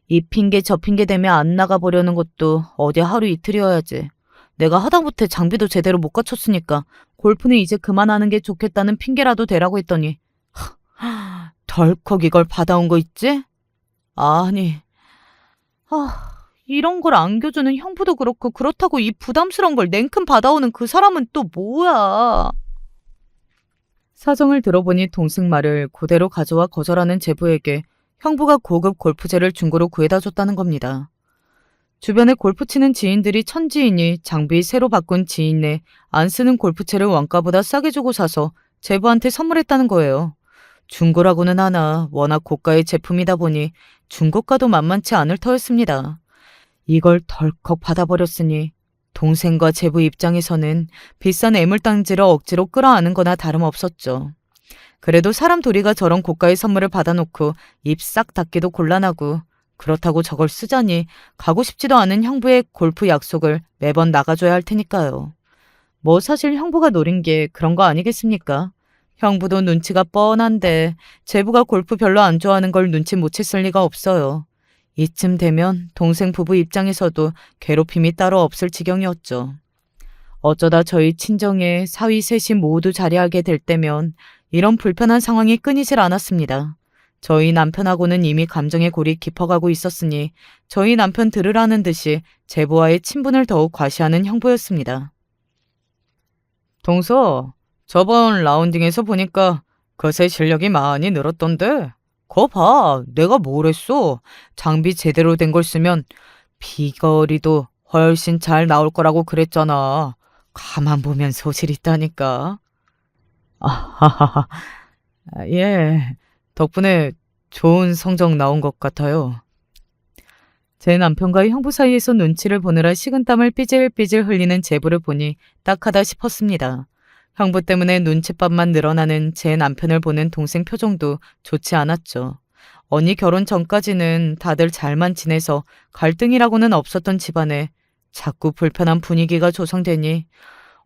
Speaker 1: 이 핑계 저 핑계 대며 안 나가보려는 것도 어디 하루 이틀이어야지. 내가 하다못해 장비도 제대로 못 갖췄으니까 골프는 이제 그만하는 게 좋겠다는 핑계라도 대라고 했더니 덜컥 이걸 받아온 거 있지? 아니, 이런 걸 안겨주는 형부도 그렇고 그렇다고 이 부담스러운 걸 냉큼 받아오는 그 사람은 또 뭐야? 사정을 들어보니 동생 말을 그대로 가져와 거절하는 제부에게 형부가 고급 골프채를 중고로 구해다 줬다는 겁니다. 주변에 골프 치는 지인들이 천지이니 장비 새로 바꾼 지인네 안 쓰는 골프채를 원가보다 싸게 주고 사서 제부한테 선물했다는 거예요. 중고라고는 하나 워낙 고가의 제품이다 보니 중고가도 만만치 않을 터였습니다. 이걸 덜컥 받아버렸으니 동생과 제부 입장에서는 비싼 애물단지를 억지로 끌어안은 거나 다름없었죠. 그래도 사람 도리가 저런 고가의 선물을 받아놓고 입 싹 닫기도 곤란하고 그렇다고 저걸 쓰자니 가고 싶지도 않은 형부의 골프 약속을 매번 나가줘야 할 테니까요. 뭐 사실 형부가 노린 게 그런 거 아니겠습니까? 형부도 눈치가 뻔한데 제부가 골프 별로 안 좋아하는 걸 눈치 못 챘을 리가 없어요. 이쯤 되면 동생 부부 입장에서도 괴롭힘이 따로 없을 지경이었죠. 어쩌다 저희 친정에 사위 셋이 모두 자리하게 될 때면 이런 불편한 상황이 끊이질 않았습니다. 저희 남편하고는 이미 감정의 골이 깊어가고 있었으니 저희 남편 들으라는 듯이 제부와의 친분을 더욱 과시하는 형부였습니다. 동서, 저번 라운딩에서 보니까 거세 실력이 많이 늘었던데? 거 봐, 내가 뭘 했어? 장비 제대로 된 걸 쓰면 비거리도 훨씬 잘 나올 거라고 그랬잖아. 가만 보면 소질 있다니까. 아하하하. 예, 덕분에 좋은 성적 나온 것 같아요. 제 남편과 형부 사이에서 눈치를 보느라 식은땀을 삐질삐질 흘리는 제부를 보니 딱하다 싶었습니다. 형부 때문에 눈칫밥만 늘어나는 제 남편을 보는 동생 표정도 좋지 않았죠. 언니 결혼 전까지는 다들 잘만 지내서 갈등이라고는 없었던 집안에 자꾸 불편한 분위기가 조성되니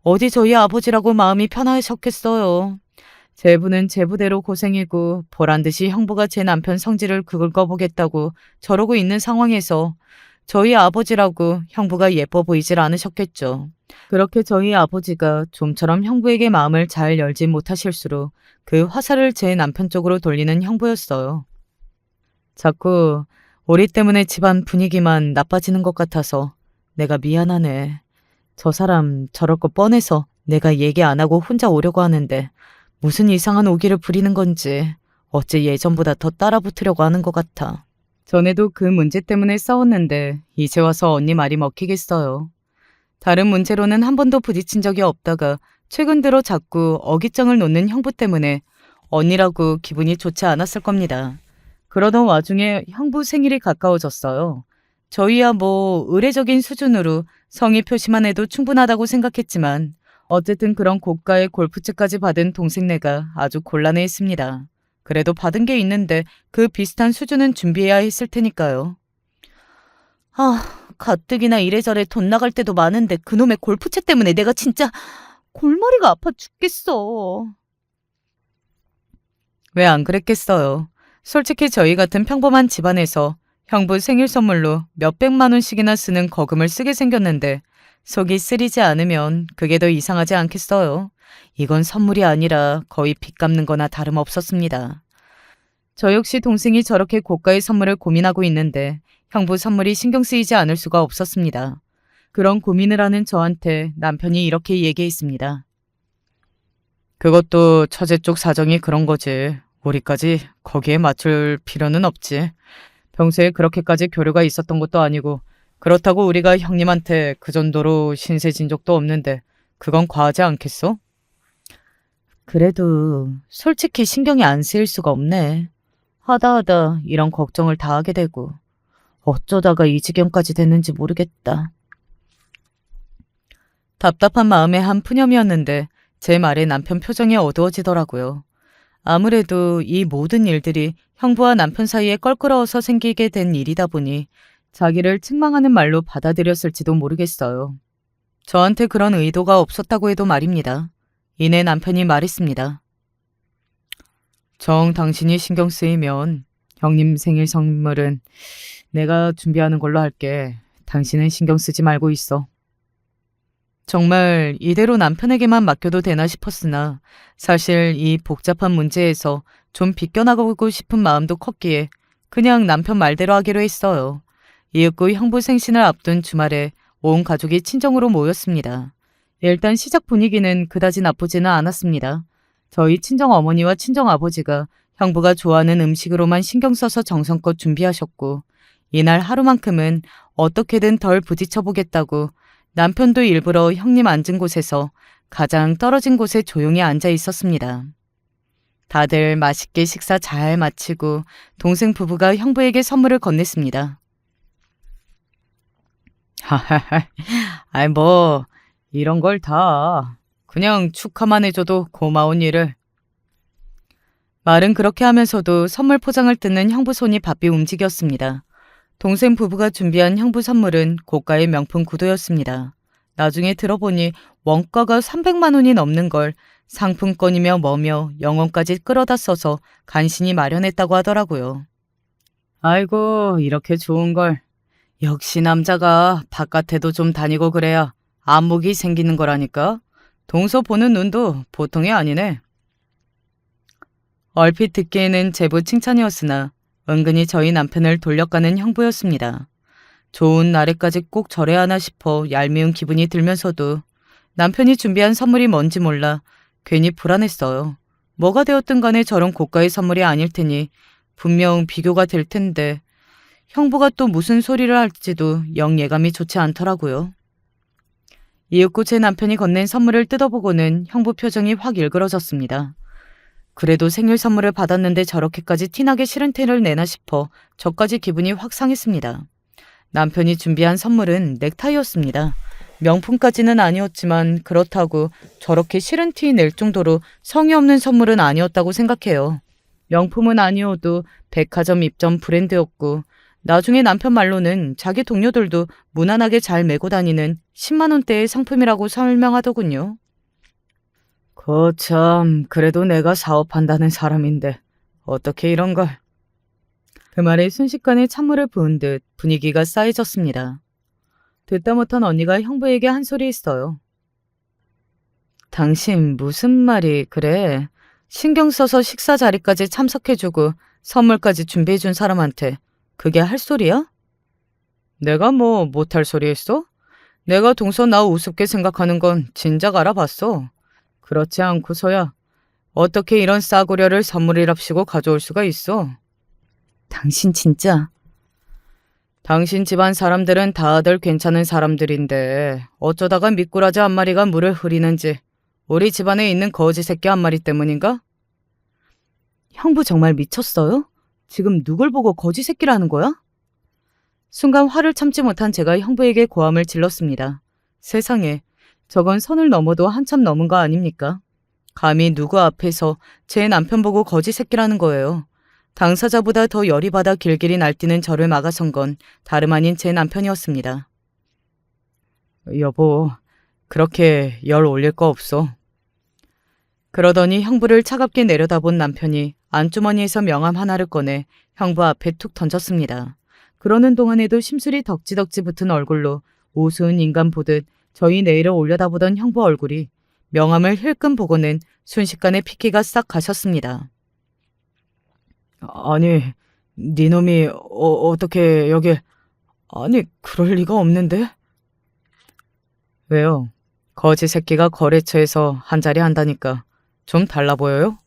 Speaker 1: 어디 저희 아버지라고 마음이 편하셨겠어요. 제부는 제부대로 고생이고 보란듯이 형부가 제 남편 성질을 긁어보겠다고 저러고 있는 상황에서 저희 아버지라고 형부가 예뻐 보이질 않으셨겠죠. 그렇게 저희 아버지가 좀처럼 형부에게 마음을 잘 열지 못하실수록 그 화살을 제 남편 쪽으로 돌리는 형부였어요. 자꾸 우리 때문에 집안 분위기만 나빠지는 것 같아서 내가 미안하네. 저 사람 저럴 거 뻔해서 내가 얘기 안 하고 혼자 오려고 하는데 무슨 이상한 오기를 부리는 건지 어째 예전보다 더 따라붙으려고 하는 것 같아. 전에도 그 문제 때문에 싸웠는데 이제 와서 언니 말이 먹히겠어요. 다른 문제로는 한 번도 부딪힌 적이 없다가 최근 들어 자꾸 어깃장을 놓는 형부 때문에 언니라고 기분이 좋지 않았을 겁니다. 그러던 와중에 형부 생일이 가까워졌어요. 저희야 뭐 의례적인 수준으로 성의 표시만 해도 충분하다고 생각했지만 어쨌든 그런 고가의 골프채까지 받은 동생네가 아주 곤란해했습니다. 그래도 받은 게 있는데 그 비슷한 수준은 준비해야 했을 테니까요. 가뜩이나 이래저래 돈 나갈 때도 많은데 그놈의 골프채 때문에 내가 진짜 골머리가 아파 죽겠어. 왜 안 그랬겠어요. 솔직히 저희 같은 평범한 집안에서 형부 생일 선물로 몇백만 원씩이나 쓰는 거금을 쓰게 생겼는데 속이 쓰리지 않으면 그게 더 이상하지 않겠어요. 이건 선물이 아니라 거의 빚 갚는 거나 다름없었습니다. 저 역시 동생이 저렇게 고가의 선물을 고민하고 있는데 형부 선물이 신경 쓰이지 않을 수가 없었습니다. 그런 고민을 하는 저한테 남편이 이렇게 얘기했습니다. 그것도 처제 쪽 사정이 그런 거지. 우리까지 거기에 맞출 필요는 없지. 평소에 그렇게까지 교류가 있었던 것도 아니고 그렇다고 우리가 형님한테 그 정도로 신세진 적도 없는데 그건 과하지 않겠어? 그래도 솔직히 신경이 안 쓰일 수가 없네. 하다 이런 걱정을 다 하게 되고 어쩌다가 이 지경까지 됐는지 모르겠다. 답답한 마음의 한 푸념이었는데 제 말에 남편 표정이 어두워지더라고요. 아무래도 이 모든 일들이 형부와 남편 사이에 껄끄러워서 생기게 된 일이다 보니 자기를 책망하는 말로 받아들였을지도 모르겠어요. 저한테 그런 의도가 없었다고 해도 말입니다. 이내 남편이 말했습니다. 정 당신이 신경 쓰이면 형님 생일 선물은 내가 준비하는 걸로 할게. 당신은 신경 쓰지 말고 있어. 정말 이대로 남편에게만 맡겨도 되나 싶었으나 사실 이 복잡한 문제에서 좀 비껴나가고 싶은 마음도 컸기에 그냥 남편 말대로 하기로 했어요. 이윽고 형부 생신을 앞둔 주말에 온 가족이 친정으로 모였습니다. 일단 시작 분위기는 그다지 나쁘지는 않았습니다. 저희 친정 어머니와 친정 아버지가 형부가 좋아하는 음식으로만 신경 써서 정성껏 준비하셨고 이날 하루만큼은 어떻게든 덜 부딪혀 보겠다고 남편도 일부러 형님 앉은 곳에서 가장 떨어진 곳에 조용히 앉아 있었습니다. 다들 맛있게 식사 잘 마치고 동생 부부가 형부에게 선물을 건넸습니다. 하하하, 아이 뭐 이런 걸 다 그냥 축하만 해줘도 고마운 일을. 말은 그렇게 하면서도 선물 포장을 뜯는 형부 손이 바삐 움직였습니다. 동생 부부가 준비한 형부 선물은 고가의 명품 구두였습니다. 나중에 들어보니 원가가 300만 원이 넘는 걸 상품권이며 뭐며 영혼까지 끌어다 써서 간신히 마련했다고 하더라고요. 아이고 이렇게 좋은 걸. 역시 남자가 바깥에도 좀 다니고 그래야 안목이 생기는 거라니까. 동서 보는 눈도 보통이 아니네. 얼핏 듣기에는 제부 칭찬이었으나 은근히 저희 남편을 돌려가는 형부였습니다. 좋은 날에까지 꼭 저래야 하나 싶어 얄미운 기분이 들면서도 남편이 준비한 선물이 뭔지 몰라 괜히 불안했어요. 뭐가 되었든 간에 저런 고가의 선물이 아닐 테니 분명 비교가 될 텐데 형부가 또 무슨 소리를 할지도 영 예감이 좋지 않더라고요. 이윽고 제 남편이 건넨 선물을 뜯어보고는 형부 표정이 확 일그러졌습니다. 그래도 생일 선물을 받았는데 저렇게까지 티나게 싫은 티를 내나 싶어 저까지 기분이 확 상했습니다. 남편이 준비한 선물은 넥타이였습니다. 명품까지는 아니었지만 그렇다고 저렇게 싫은 티 낼 정도로 성의 없는 선물은 아니었다고 생각해요. 명품은 아니어도 백화점 입점 브랜드였고 나중에 남편 말로는 자기 동료들도 무난하게 잘 메고 다니는 10만 원대의 상품이라고 설명하더군요. 거참, 그래도 내가 사업한다는 사람인데 어떻게 이런 걸. 그 말에 순식간에 찬물을 부은 듯 분위기가 싸해졌습니다. 듣다 못한 언니가 형부에게 한 소리 했어요. 당신 무슨 말이 그래? 신경 써서 식사 자리까지 참석해주고 선물까지 준비해준 사람한테 그게 할 소리야? 내가 뭐 못할 소리 했어? 내가 동서 나 우습게 생각하는 건 진작 알아봤어. 그렇지 않고서야 어떻게 이런 싸구려를 선물이랍시고 가져올 수가 있어? 당신 진짜... 당신 집안 사람들은 다들 괜찮은 사람들인데 어쩌다가 미꾸라지 한 마리가 물을 흐리는지 우리 집안에 있는 거지 새끼 한 마리 때문인가? 형부 정말 미쳤어요? 지금 누굴 보고 거지 새끼라는 거야? 순간 화를 참지 못한 제가 형부에게 고함을 질렀습니다. 세상에, 저건 선을 넘어도 한참 넘은 거 아닙니까? 감히 누구 앞에서 제 남편 보고 거지 새끼라는 거예요. 당사자보다 더 열이 받아 길길이 날뛰는 저를 막아선 건 다름 아닌 제 남편이었습니다. 여보, 그렇게 열 올릴 거 없어. 그러더니 형부를 차갑게 내려다본 남편이 안주머니에서 명함 하나를 꺼내 형부 앞에 툭 던졌습니다. 그러는 동안에도 심술이 덕지덕지 붙은 얼굴로 우스운 인간 보듯 저희 내일을 올려다보던 형부 얼굴이 명함을 힐끔 보고는 순식간에 피키가 싹 가셨습니다. 아니, 니놈이 어떻게 여길... 아니, 그럴 리가 없는데? 왜요? 거지 새끼가 거래처에서 한 자리 한다니까 좀 달라 보여요?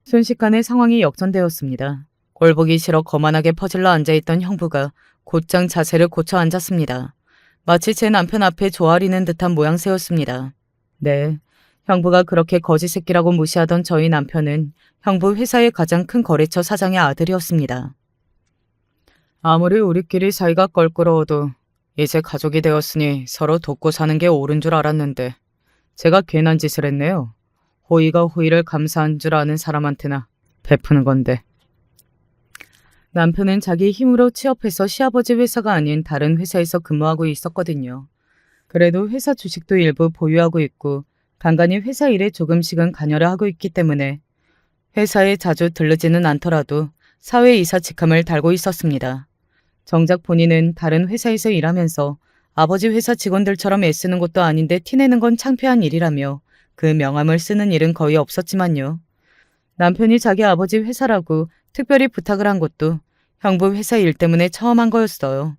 Speaker 1: 순식간에 상황이 역전되었습니다. 꼴보기 싫어 거만하게 퍼질러 앉아있던 형부가 곧장 자세를 고쳐 앉았습니다. 마치 제 남편 앞에 조아리는 듯한 모양새였습니다. 네, 형부가 그렇게 거지 새끼라고 무시하던 저희 남편은 형부 회사의 가장 큰 거래처 사장의 아들이었습니다. 아무리 우리끼리 사이가 껄끄러워도 이제 가족이 되었으니 서로 돕고 사는 게 옳은 줄 알았는데 제가 괜한 짓을 했네요. 호의가 호의를 감사한 줄 아는 사람한테나 베푸는 건데. 남편은 자기 힘으로 취업해서 시아버지 회사가 아닌 다른 회사에서 근무하고 있었거든요. 그래도 회사 주식도 일부 보유하고 있고 간간히 회사 일에 조금씩은 관여를 하고 있기 때문에 회사에 자주 들르지는 않더라도 사회이사 직함을 달고 있었습니다. 정작 본인은 다른 회사에서 일하면서 아버지 회사 직원들처럼 애쓰는 것도 아닌데 티내는 건 창피한 일이라며 그 명함을 쓰는 일은 거의 없었지만요. 남편이 자기 아버지 회사라고 특별히 부탁을 한 것도 형부 회사 일 때문에 처음 한 거였어요.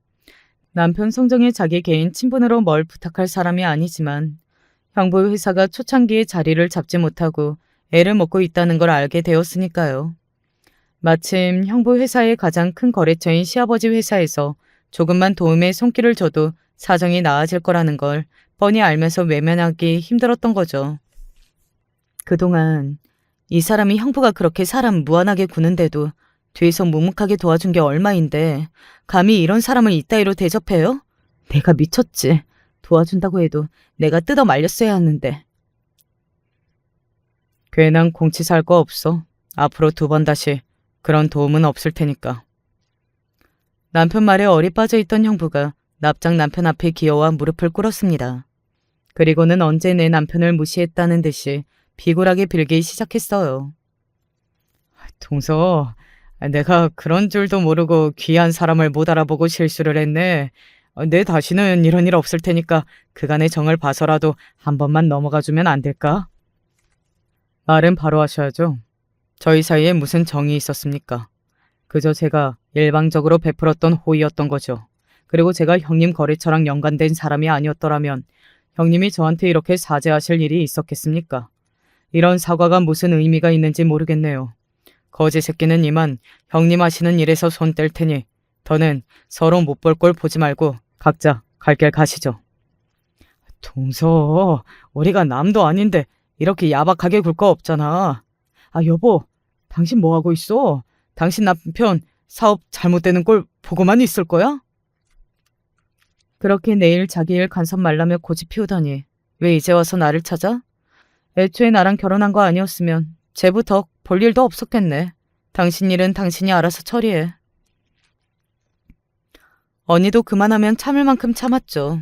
Speaker 1: 남편 성정이 자기 개인 친분으로 뭘 부탁할 사람이 아니지만 형부 회사가 초창기에 자리를 잡지 못하고 애를 먹고 있다는 걸 알게 되었으니까요. 마침 형부 회사의 가장 큰 거래처인 시아버지 회사에서 조금만 도움의 손길을 줘도 사정이 나아질 거라는 걸 뻔히 알면서 외면하기 힘들었던 거죠. 그동안 이 사람이 형부가 그렇게 사람 무한하게 구는데도 뒤에서 묵묵하게 도와준 게 얼마인데 감히 이런 사람을 이따위로 대접해요? 내가 미쳤지. 도와준다고 해도 내가 뜯어 말렸어야 하는데. 괜한 공치 살 거 없어. 앞으로 2번 다시 그런 도움은 없을 테니까. 남편 말에 얼이 빠져있던 형부가 납작 남편 앞에 기어와 무릎을 꿇었습니다. 그리고는 언제 내 남편을 무시했다는 듯이 비굴하게 빌기 시작했어요. 동서, 내가 그런 줄도 모르고 귀한 사람을 못 알아보고 실수를 했네. 내 다시는 이런 일 없을 테니까 그간의 정을 봐서라도 한 번만 넘어가주면 안 될까? 말은 바로 하셔야죠. 저희 사이에 무슨 정이 있었습니까? 그저 제가 일방적으로 베풀었던 호의였던 거죠. 그리고 제가 형님 거래처랑 연관된 사람이 아니었더라면 형님이 저한테 이렇게 사죄하실 일이 있었겠습니까? 이런 사과가 무슨 의미가 있는지 모르겠네요. 거지 새끼는 이만 형님 하시는 일에서 손 뗄 테니 더는 서로 못 볼 꼴 보지 말고 각자 갈 길 가시죠. 동서, 우리가 남도 아닌데 이렇게 야박하게 굴 거 없잖아. 아, 여보, 당신 뭐 하고 있어? 당신 남편 사업 잘못되는 꼴 보고만 있을 거야? 그렇게 내일 자기 일 간섭 말라며 고집 피우더니 왜 이제 와서 나를 찾아? 애초에 나랑 결혼한 거 아니었으면 쟤부터 볼 일도 없었겠네. 당신 일은 당신이 알아서 처리해. 언니도 그만하면 참을 만큼 참았죠.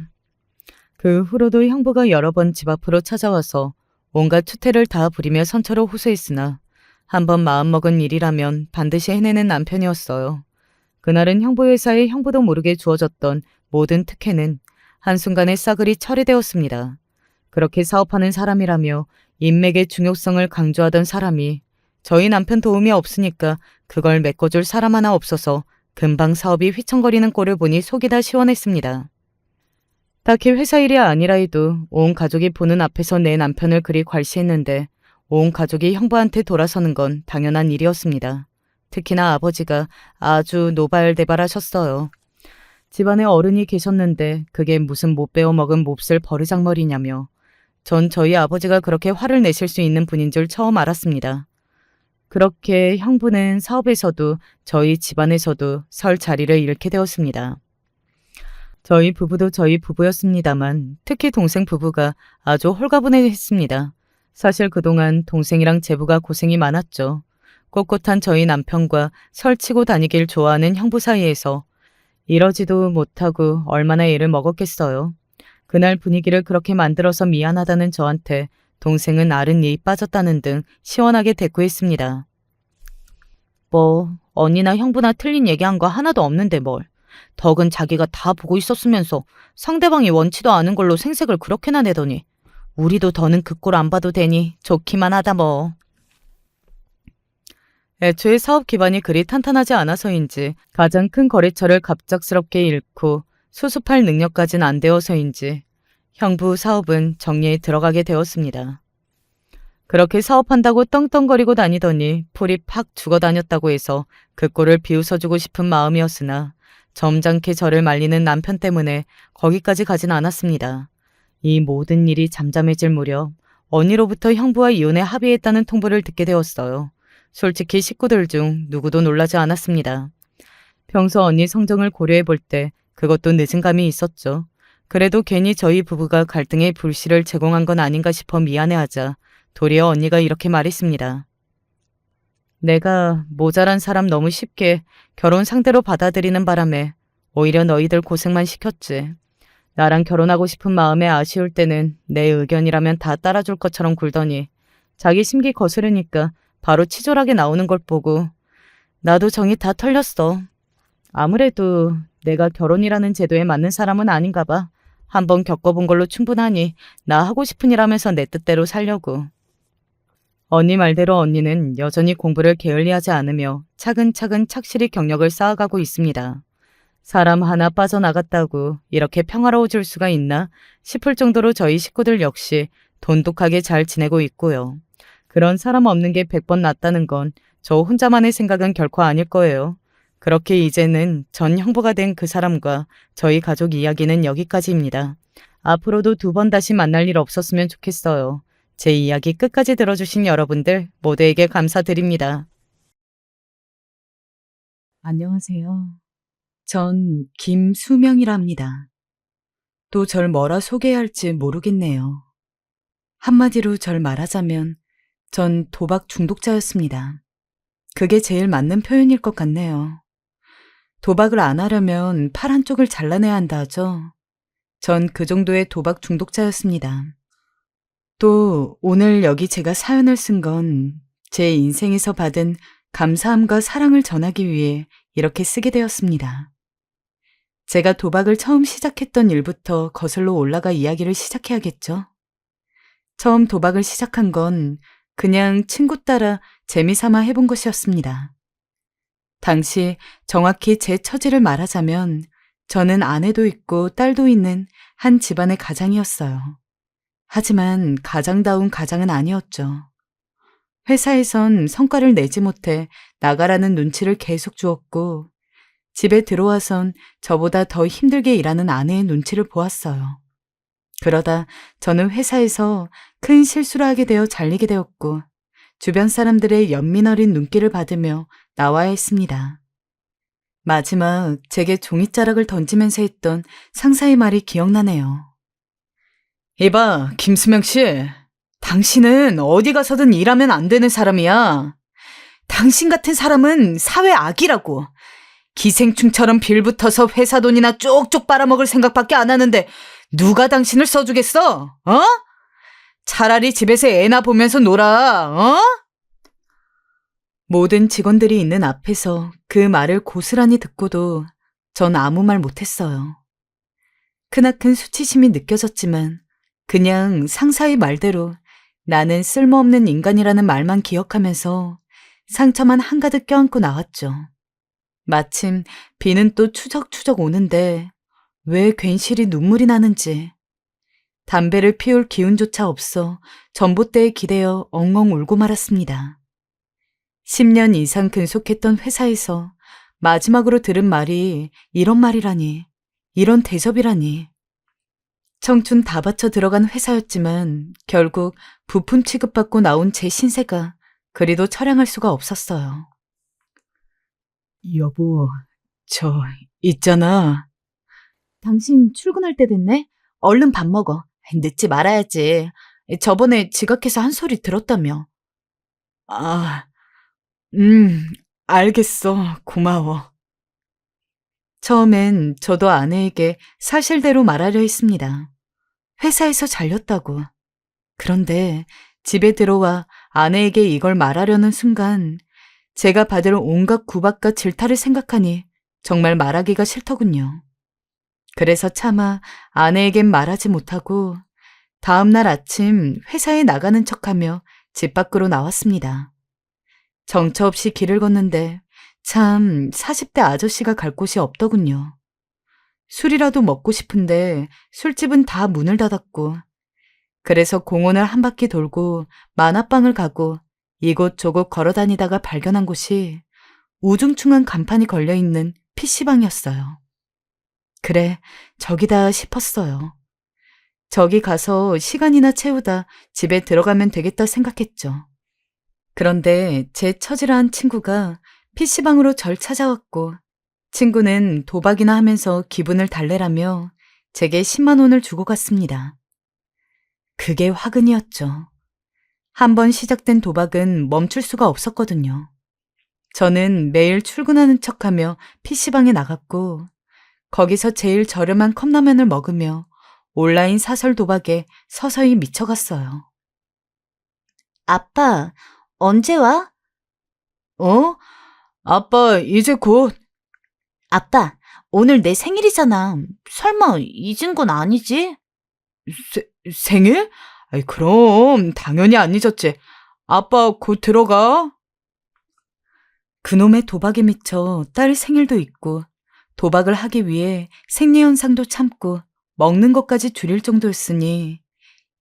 Speaker 1: 그 후로도 형부가 여러 번 집 앞으로 찾아와서 온갖 추태를 다 부리며 선처로 호소했으나 한번 마음먹은 일이라면 반드시 해내는 남편이었어요. 그날은 형부 회사에 형부도 모르게 주어졌던 모든 특혜는 한순간에 싸그리 처리되었습니다. 그렇게 사업하는 사람이라며 인맥의 중요성을 강조하던 사람이 저희 남편 도움이 없으니까 그걸 메꿔줄 사람 하나 없어서 금방 사업이 휘청거리는 꼴을 보니 속이 다 시원했습니다. 딱히 회사 일이 아니라 해도 온 가족이 보는 앞에서 내 남편을 그리 괄시했는데 온 가족이 형부한테 돌아서는 건 당연한 일이었습니다. 특히나 아버지가 아주 노발대발하셨어요. 집안에 어른이 계셨는데 그게 무슨 못 배워먹은 몹쓸 버르장머리냐며 전 저희 아버지가 그렇게 화를 내실 수 있는 분인 줄 처음 알았습니다. 그렇게 형부는 사업에서도 저희 집안에서도 설 자리를 잃게 되었습니다. 저희 부부도 저희 부부였습니다만 특히 동생 부부가 아주 홀가분했습니다. 사실 그동안 동생이랑 제부가 고생이 많았죠. 꼿꼿한 저희 남편과 설치고 다니길 좋아하는 형부 사이에서 이러지도 못하고 얼마나 애를 먹었겠어요. 그날 분위기를 그렇게 만들어서 미안하다는 저한테 동생은 아른 예이 빠졌다는 등 시원하게 대꾸했습니다. 뭐 언니나 형부나 틀린 얘기한 거 하나도 없는데 뭘. 덕은 자기가 다 보고 있었으면서 상대방이 원치도 않은 걸로 생색을 그렇게나 내더니 우리도 더는 그 꼴 안 봐도 되니 좋기만 하다 뭐. 애초에 사업 기반이 그리 탄탄하지 않아서인지 가장 큰 거래처를 갑작스럽게 잃고 수습할 능력까진 안 되어서인지 형부 사업은 정리에 들어가게 되었습니다. 그렇게 사업한다고 떵떵거리고 다니더니 풀이 팍 죽어다녔다고 해서 그 꼴을 비웃어주고 싶은 마음이었으나 점잖게 저를 말리는 남편 때문에 거기까지 가진 않았습니다. 이 모든 일이 잠잠해질 무렵 언니로부터 형부와 이혼에 합의했다는 통보를 듣게 되었어요. 솔직히 식구들 중 누구도 놀라지 않았습니다. 평소 언니 성정을 고려해 볼 때 그것도 늦은 감이 있었죠. 그래도 괜히 저희 부부가 갈등의 불씨를 제공한 건 아닌가 싶어 미안해하자 도리어 언니가 이렇게 말했습니다. 내가 모자란 사람 너무 쉽게 결혼 상대로 받아들이는 바람에 오히려 너희들 고생만 시켰지. 나랑 결혼하고 싶은 마음에 아쉬울 때는 내 의견이라면 다 따라줄 것처럼 굴더니 자기 심기 거스르니까 바로 치졸하게 나오는 걸 보고 나도 정이 다 털렸어. 아무래도 내가 결혼이라는 제도에 맞는 사람은 아닌가 봐. 한번 겪어본 걸로 충분하니 나 하고 싶은 일 하면서 내 뜻대로 살려고. 언니 말대로 언니는 여전히 공부를 게을리하지 않으며 차근차근 착실히 경력을 쌓아가고 있습니다. 사람 하나 빠져나갔다고 이렇게 평화로워질 수가 있나 싶을 정도로 저희 식구들 역시 돈독하게 잘 지내고 있고요. 그런 사람 없는 게 100번 낫다는 건 저 혼자만의 생각은 결코 아닐 거예요. 그렇게 이제는 전 형부가 된 그 사람과 저희 가족 이야기는 여기까지입니다. 앞으로도 2번 다시 만날 일 없었으면 좋겠어요. 제 이야기 끝까지 들어주신 여러분들 모두에게 감사드립니다. 안녕하세요. 전 김수명이랍니다. 또 절 뭐라 소개해야 할지 모르겠네요. 한마디로 절 말하자면 전 도박 중독자였습니다. 그게 제일 맞는 표현일 것 같네요. 도박을 안 하려면 팔 한쪽을 잘라내야 한다 하죠. 전 그 정도의 도박 중독자였습니다. 또 오늘 여기 제가 사연을 쓴 건 제 인생에서 받은 감사함과 사랑을 전하기 위해 이렇게 쓰게 되었습니다. 제가 도박을 처음 시작했던 일부터 거슬러 올라가 이야기를 시작해야겠죠. 처음 도박을 시작한 건 그냥 친구 따라 재미삼아 해본 것이었습니다. 당시 정확히 제 처지를 말하자면 저는 아내도 있고 딸도 있는 한 집안의 가장이었어요. 하지만 가장다운 가장은 아니었죠. 회사에선 성과를 내지 못해 나가라는 눈치를 계속 주었고 집에 들어와선 저보다 더 힘들게 일하는 아내의 눈치를 보았어요. 그러다 저는 회사에서 큰 실수를 하게 되어 잘리게 되었고 주변 사람들의 연민 어린 눈길을 받으며 나와야 했습니다. 마지막 제게 종이자락을 던지면서 했던 상사의 말이 기억나네요. 이봐, 김수명 씨. 당신은 어디 가서든 일하면 안 되는 사람이야. 당신 같은 사람은 사회 악이라고. 기생충처럼 빌붙어서 회사 돈이나 쪽쪽 빨아먹을 생각밖에 안 하는데 누가 당신을 써주겠어? 어? 차라리 집에서 애나 보면서 놀아, 어? 모든 직원들이 있는 앞에서 그 말을 고스란히 듣고도 전 아무 말 못했어요. 크나큰 수치심이 느껴졌지만 그냥 상사의 말대로 나는 쓸모없는 인간이라는 말만 기억하면서 상처만 한가득 껴안고 나왔죠. 마침 비는 또 추적추적 오는데 왜 괜시리 눈물이 나는지. 담배를 피울 기운조차 없어 전봇대에 기대어 엉엉 울고 말았습니다. 10년 이상 근속했던 회사에서 마지막으로 들은 말이 이런 말이라니, 이런 대접이라니. 청춘 다 바쳐 들어간 회사였지만 결국 부품 취급받고 나온 제 신세가 그리도 처량할 수가 없었어요. 여보, 있잖아. 당신 출근할 때 됐네? 얼른 밥 먹어. 늦지 말아야지. 저번에 지각해서 한 소리 들었다며. 아, 알겠어. 고마워. 처음엔 저도 아내에게 사실대로 말하려 했습니다. 회사에서 잘렸다고. 그런데 집에 들어와 아내에게 이걸 말하려는 순간 제가 받을 온갖 구박과 질타를 생각하니 정말 말하기가 싫더군요. 그래서 차마 아내에겐 말하지 못하고 다음날 아침 회사에 나가는 척하며 집 밖으로 나왔습니다. 정처 없이 길을 걷는데 참 40대 아저씨가 갈 곳이 없더군요. 술이라도 먹고 싶은데 술집은 다 문을 닫았고 그래서 공원을 한 바퀴 돌고 만화방을 가고 이곳저곳 걸어다니다가 발견한 곳이 우중충한 간판이 걸려있는 PC방이었어요. 그래, 저기다 싶었어요. 저기 가서 시간이나 채우다 집에 들어가면 되겠다 생각했죠. 그런데 제 처지라한 친구가 PC방으로 절 찾아왔고 친구는 도박이나 하면서 기분을 달래라며 제게 10만 원을 주고 갔습니다. 그게 화근이었죠. 한 번 시작된 도박은 멈출 수가 없었거든요. 저는 매일 출근하는 척하며 PC방에 나갔고 거기서 제일 저렴한 컵라면을 먹으며 온라인 사설 도박에 서서히 미쳐갔어요. 아빠, 언제 와? 어? 아빠, 이제 곧. 아빠, 오늘 내 생일이잖아. 설마 잊은 건 아니지? 생일? 아이, 그럼 당연히 안 잊었지. 아빠 곧 들어가. 그놈의 도박에 미쳐 딸 생일도 있고 도박을 하기 위해 생리현상도 참고 먹는 것까지 줄일 정도였으니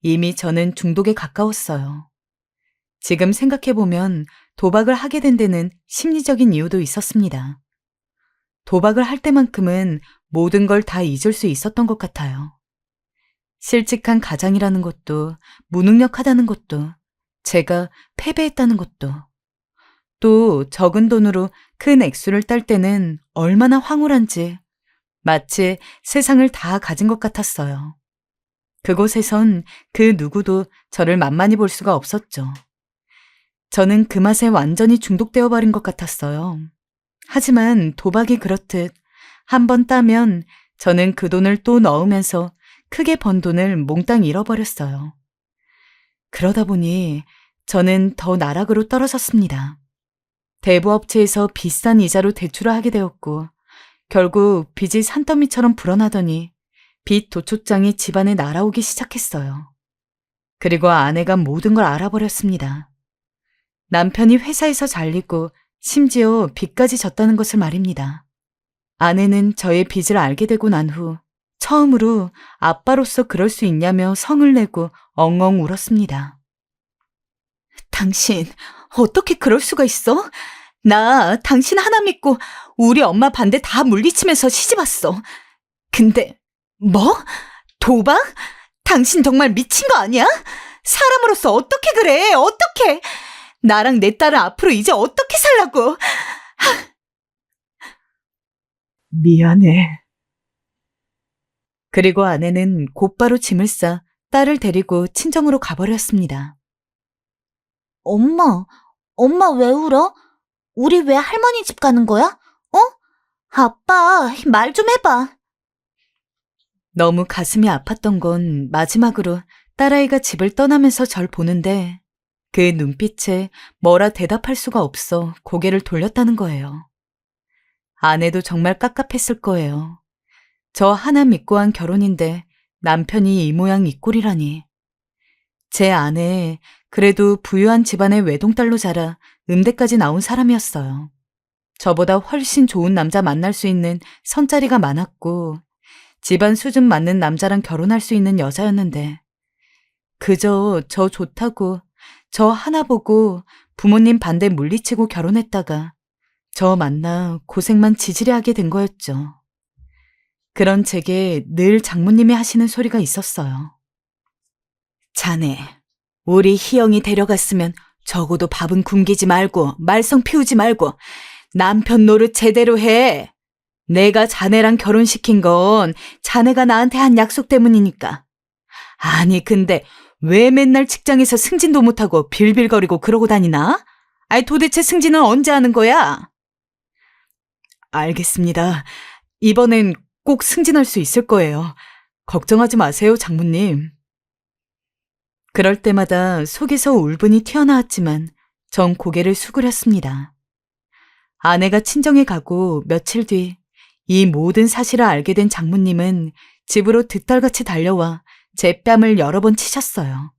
Speaker 1: 이미 저는 중독에 가까웠어요. 지금 생각해보면 도박을 하게 된 데는 심리적인 이유도 있었습니다. 도박을 할 때만큼은 모든 걸 다 잊을 수 있었던 것 같아요. 실직한 가장이라는 것도, 무능력하다는 것도, 제가 패배했다는 것도, 또 적은 돈으로 큰 액수를 딸 때는 얼마나 황홀한지 마치 세상을 다 가진 것 같았어요. 그곳에선 그 누구도 저를 만만히 볼 수가 없었죠. 저는 그 맛에 완전히 중독되어 버린 것 같았어요. 하지만 도박이 그렇듯 한 번 따면 저는 그 돈을 또 넣으면서 크게 번 돈을 몽땅 잃어버렸어요. 그러다 보니 저는 더 나락으로 떨어졌습니다. 대부업체에서 비싼 이자로 대출을 하게 되었고 결국 빚이 산더미처럼 불어나더니 빚 도초장이 집안에 날아오기 시작했어요. 그리고 아내가 모든 걸 알아버렸습니다. 남편이 회사에서 잘리고 심지어 빚까지 졌다는 것을 말입니다. 아내는 저의 빚을 알게 되고 난 후 처음으로 아빠로서 그럴 수 있냐며 성을 내고 엉엉 울었습니다. 당신 어떻게 그럴 수가 있어? 나 당신 하나 믿고 우리 엄마 반대 다 물리치면서 시집 왔어. 근데 뭐? 도박? 당신 정말 미친 거 아니야? 사람으로서 어떻게 그래? 어떻게? 나랑 내 딸은 앞으로 이제 어떻게 살라고? 미안해. 그리고 아내는 곧바로 짐을 싸 딸을 데리고 친정으로 가버렸습니다. 엄마 왜 울어? 우리 왜 할머니 집 가는 거야? 아빠, 말 좀 해봐. 너무 가슴이 아팠던 건 마지막으로 딸아이가 집을 떠나면서 절 보는데 그 눈빛에 뭐라 대답할 수가 없어 고개를 돌렸다는 거예요. 아내도 정말 깝깝했을 거예요. 저 하나 믿고 한 결혼인데 남편이 이 모양 이 꼴이라니. 제 아내 그래도 부유한 집안의 외동딸로 자라 음대까지 나온 사람이었어요. 저보다 훨씬 좋은 남자 만날 수 있는 선자리가 많았고 집안 수준 맞는 남자랑 결혼할 수 있는 여자였는데 그저 저 좋다고 저 하나 보고 부모님 반대 물리치고 결혼했다가 저 만나 고생만 지지리 하게 된 거였죠. 그런 제게 늘 장모님이 하시는 소리가 있었어요. 자네, 우리 희영이 데려갔으면 적어도 밥은 굶기지 말고 말썽 피우지 말고 남편 노릇 제대로 해. 내가 자네랑 결혼시킨 건 자네가 나한테 한 약속 때문이니까. 아니 근데 왜 맨날 직장에서 승진도 못하고 빌빌거리고 그러고 다니나? 아니 도대체 승진은 언제 하는 거야? 알겠습니다. 이번엔 꼭 승진할 수 있을 거예요. 걱정하지 마세요, 장모님. 그럴 때마다 속에서 울분이 튀어나왔지만 전 고개를 수그렸습니다. 아내가 친정에 가고 며칠 뒤 이 모든 사실을 알게 된 장모님은 집으로 득달같이 달려와 제 뺨을 여러 번 치셨어요.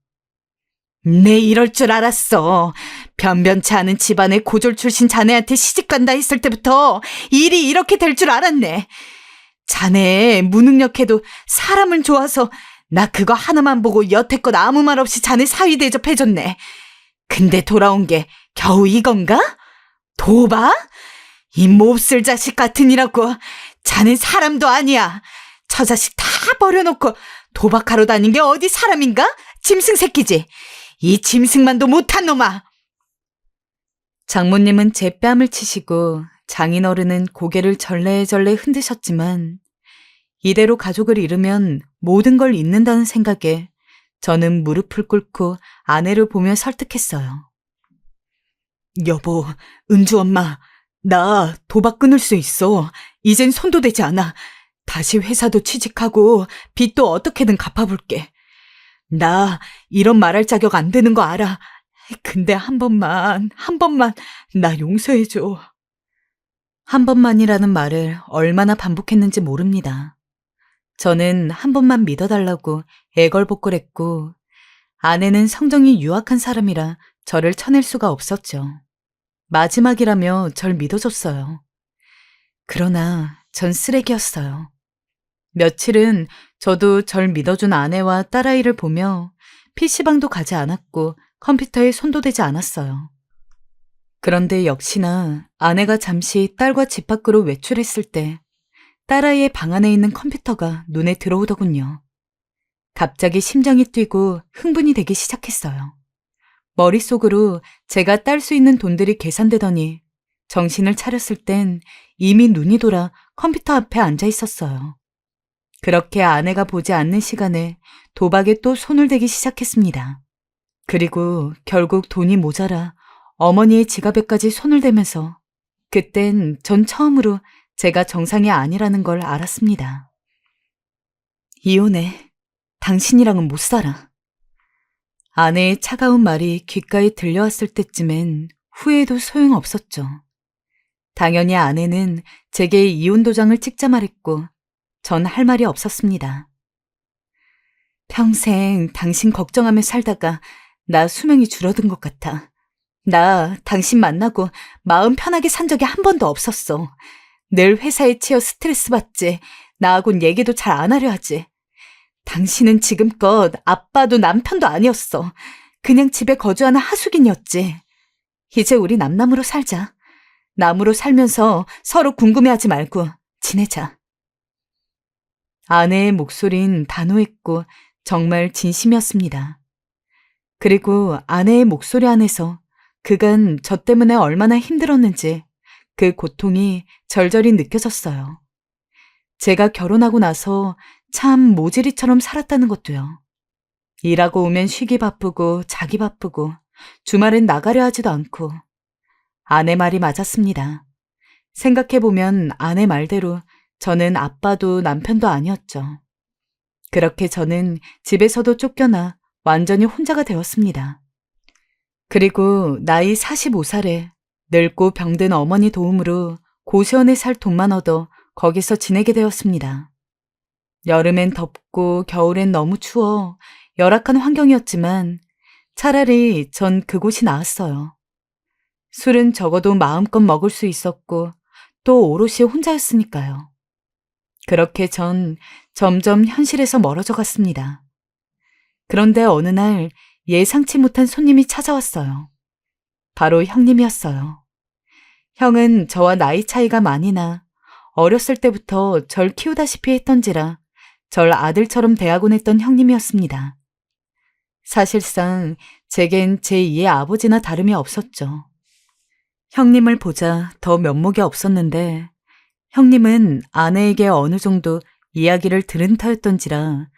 Speaker 1: 내 이럴 줄 알았어. 변변치 않은 집안의 고졸 출신 자네한테 시집간다 했을 때부터 일이 이렇게 될 줄 알았네. 자네 무능력해도 사람은 좋아서 나 그거 하나만 보고 여태껏 아무 말 없이 자네 사위 대접해줬네. 근데 돌아온 게 겨우 이건가? 도박? 이 몹쓸 자식 같으니라고. 자넨 사람도 아니야. 저 자식 다 버려놓고 도박하러 다닌 게 어디 사람인가? 짐승 새끼지. 이 짐승만도 못한 놈아. 장모님은 제 뺨을 치시고
Speaker 2: 장인어른은 고개를 절레절레 흔드셨지만 이대로 가족을 잃으면 모든 걸 잃는다는 생각에 저는 무릎을 꿇고 아내를 보며 설득했어요. 여보, 은주 엄마, 나 도박 끊을 수 있어. 이젠 손도 대지 않아. 다시 회사도 취직하고 빚도 어떻게든 갚아볼게. 나 이런 말할 자격 안 되는 거 알아. 근데 한 번만 나 용서해줘. 한 번만이라는 말을 얼마나 반복했는지 모릅니다. 저는 한 번만 믿어달라고 애걸복걸했고 아내는 성정이 유약한 사람이라 저를 쳐낼 수가 없었죠. 마지막이라며 절 믿어줬어요. 그러나 전 쓰레기였어요. 며칠은 저도 절 믿어준 아내와 딸아이를 보며 PC방도 가지 않았고 컴퓨터에 손도 대지 않았어요. 그런데 역시나 아내가 잠시 딸과 집 밖으로 외출했을 때 딸아이의 방 안에 있는 컴퓨터가 눈에 들어오더군요. 갑자기 심장이 뛰고 흥분이 되기 시작했어요. 머릿속으로 제가 딸 수 있는 돈들이 계산되더니 정신을 차렸을 땐 이미 눈이 돌아 컴퓨터 앞에 앉아 있었어요. 그렇게 아내가 보지 않는 시간에 도박에 또 손을 대기 시작했습니다. 그리고 결국 돈이 모자라 어머니의 지갑에까지 손을 대면서 그땐 전 처음으로 제가 정상이 아니라는 걸 알았습니다. 이혼해. 당신이랑은 못 살아. 아내의 차가운 말이 귓가에 들려왔을 때쯤엔 후회해도 소용없었죠. 당연히 아내는 제게 이혼 도장을 찍자 말했고 전 할 말이 없었습니다. 평생 당신 걱정하며 살다가 나 수명이 줄어든 것 같아. 나 당신 만나고 마음 편하게 산 적이 한 번도 없었어. 늘 회사에 치여 스트레스 받지. 나하고는 얘기도 잘 안 하려 하지. 당신은 지금껏 아빠도 남편도 아니었어. 그냥 집에 거주하는 하숙인이었지. 이제 우리 남남으로 살자. 남으로 살면서 서로 궁금해하지 말고 지내자. 아내의 목소린 단호했고 정말 진심이었습니다. 그리고 아내의 목소리 안에서 그간 저 때문에 얼마나 힘들었는지 그 고통이 절절히 느껴졌어요. 제가 결혼하고 나서 참 모질이처럼 살았다는 것도요. 일하고 오면 쉬기 바쁘고 자기 바쁘고 주말엔 나가려 하지도 않고. 아내 말이 맞았습니다. 생각해보면 아내 말대로 저는 아빠도 남편도 아니었죠. 그렇게 저는 집에서도 쫓겨나 완전히 혼자가 되었습니다. 그리고 나이 45살에 늙고 병든 어머니 도움으로 고시원에 살 돈만 얻어 거기서 지내게 되었습니다. 여름엔 덥고 겨울엔 너무 추워 열악한 환경이었지만 차라리 전 그곳이 나았어요. 술은 적어도 마음껏 먹을 수 있었고 또 오롯이 혼자였으니까요. 그렇게 전 점점 현실에서 멀어져 갔습니다. 그런데 어느 날 예상치 못한 손님이 찾아왔어요. 바로 형님이었어요. 형은 저와 나이 차이가 많이 나 어렸을 때부터 절 키우다시피 했던지라 절 아들처럼 대하곤 했던 형님이었습니다. 사실상 제겐 제2의 아버지나 다름이 없었죠. 형님을 보자 더 면목이 없었는데 형님은 아내에게 어느 정도 이야기를 들은 터였던지라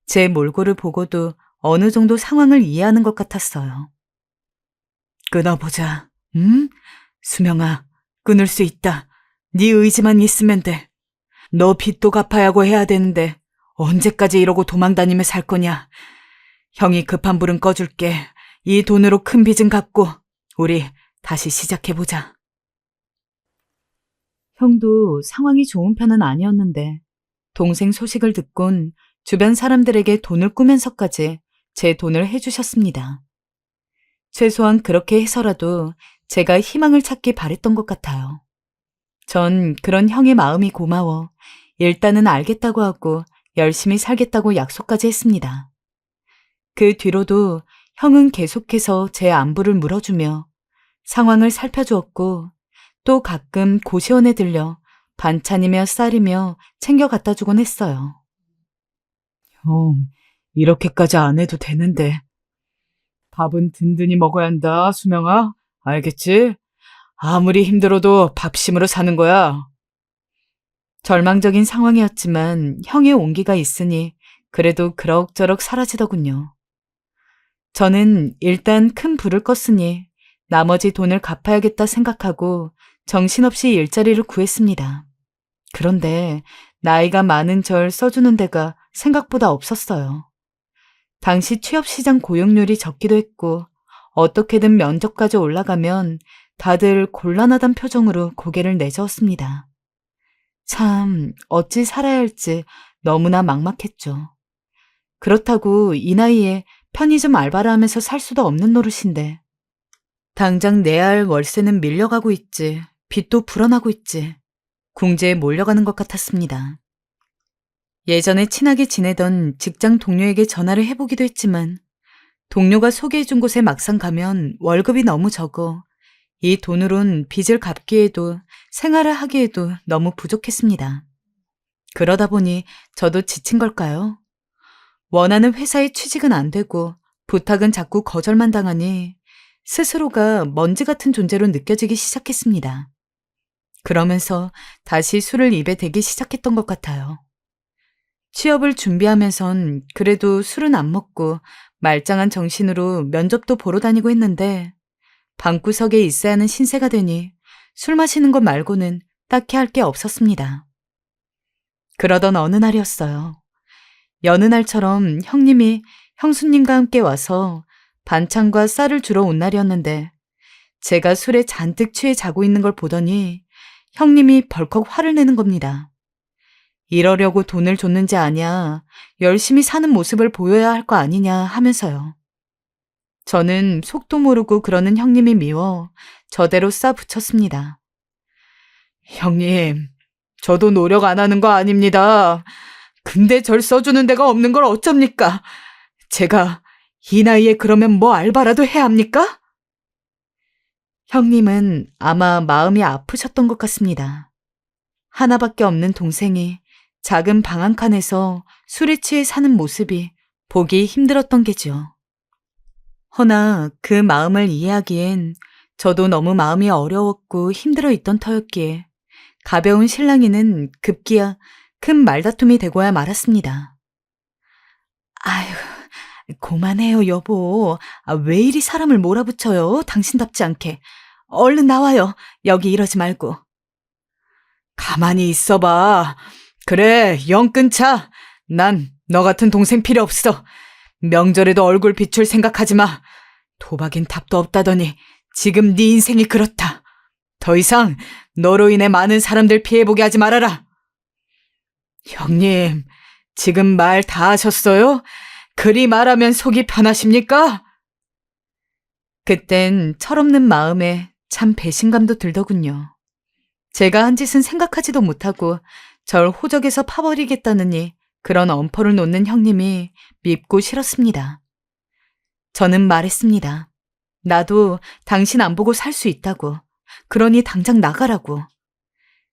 Speaker 2: 제 몰골을 보고도 어느 정도 상황을 이해하는 것 같았어요. 끊어보자. 응? 수명아, 끊을 수 있다. 네 의지만 있으면 돼. 너 빚도 갚아야 하고 해야 되는데 언제까지 이러고 도망다니며 살 거냐. 형이 급한 불은 꺼줄게. 이 돈으로 큰 빚은 갚고 우리 다시 시작해보자. 형도 상황이 좋은 편은 아니었는데 동생 소식을 듣곤 주변 사람들에게 돈을 꾸면서까지 제 돈을 해주셨습니다. 최소한 그렇게 해서라도 제가 희망을 찾기 바랬던 것 같아요. 전 그런 형의 마음이 고마워 일단은 알겠다고 하고 열심히 살겠다고 약속까지 했습니다. 그 뒤로도 형은 계속해서 제 안부를 물어주며 상황을 살펴주었고 또 가끔 고시원에 들려 반찬이며 쌀이며 챙겨 갖다 주곤 했어요. 형, 이렇게까지 안 해도 되는데. 밥은 든든히 먹어야 한다, 수명아. 알겠지?
Speaker 1: 아무리 힘들어도 밥심으로 사는 거야.
Speaker 2: 절망적인 상황이었지만 형의 온기가 있으니 그래도 그럭저럭 사라지더군요. 저는 일단 큰 불을 껐으니 나머지 돈을 갚아야겠다 생각하고 정신없이 일자리를 구했습니다. 그런데 나이가 많은 절 써주는 데가 생각보다 없었어요. 당시 취업시장 고용률이 적기도 했고 어떻게든 면접까지 올라가면 다들 곤란하단 표정으로 고개를 내저었습니다. 참 어찌 살아야 할지 너무나 막막했죠. 그렇다고 이 나이에 편의점 알바를 하면서 살 수도 없는 노릇인데 당장 내야 할 월세는 밀려가고 있지, 빚도 불어나고 있지, 궁지에 몰려가는 것 같았습니다. 예전에 친하게 지내던 직장 동료에게 전화를 해보기도 했지만 동료가 소개해준 곳에 막상 가면 월급이 너무 적어 이 돈으론 빚을 갚기에도 생활을 하기에도 너무 부족했습니다. 그러다 보니 저도 지친 걸까요? 원하는 회사에 취직은 안 되고 부탁은 자꾸 거절만 당하니 스스로가 먼지 같은 존재로 느껴지기 시작했습니다. 그러면서 다시 술을 입에 대기 시작했던 것 같아요. 취업을 준비하면선 그래도 술은 안 먹고 말짱한 정신으로 면접도 보러 다니고 했는데 방구석에 있어야 하는 신세가 되니 술 마시는 것 말고는 딱히 할 게 없었습니다. 그러던 어느 날이었어요. 여느 날처럼 형님이 형수님과 함께 와서 반찬과 쌀을 주러 온 날이었는데 제가 술에 잔뜩 취해 자고 있는 걸 보더니 형님이 벌컥 화를 내는 겁니다. 이러려고 돈을 줬는지 아냐, 열심히 사는 모습을 보여야 할 거 아니냐 하면서요. 저는 속도 모르고 그러는 형님이 미워 저대로 싸붙였습니다. 형님, 저도 노력 안 하는 거 아닙니다. 근데 절 써주는 데가 없는 걸 어쩝니까? 제가 이 나이에 그러면 뭐 알바라도 해야 합니까? 형님은 아마 마음이 아프셨던 것 같습니다. 하나밖에 없는 동생이 작은 방 한 칸에서 술에 취해 사는 모습이 보기 힘들었던 게죠. 허나 그 마음을 이해하기엔 저도 너무 마음이 어려웠고 힘들어 있던 터였기에 가벼운 실랑이는 급기야 큰 말다툼이 되고야 말았습니다. 아휴, 그만해요, 여보. 왜 이리 사람을 몰아붙여요? 당신답지 않게. 얼른 나와요. 여기 이러지 말고. 가만히 있어봐. 그래, 영 끊자. 난 너 같은 동생 필요 없어. 명절에도 얼굴 비출 생각하지 마. 도박엔 답도 없다더니 지금 네 인생이 그렇다. 더 이상 너로 인해 많은 사람들 피해보게 하지 말아라. 형님, 지금 말 다 하셨어요? 그리 말하면 속이 편하십니까? 그땐 철없는 마음에 참 배신감도 들더군요. 제가 한 짓은 생각하지도 못하고 절 호적에서 파버리겠다느니 그런 엄포를 놓는 형님이 밉고 싫었습니다. 저는 말했습니다. 나도 당신 안 보고 살 수 있다고. 그러니 당장 나가라고.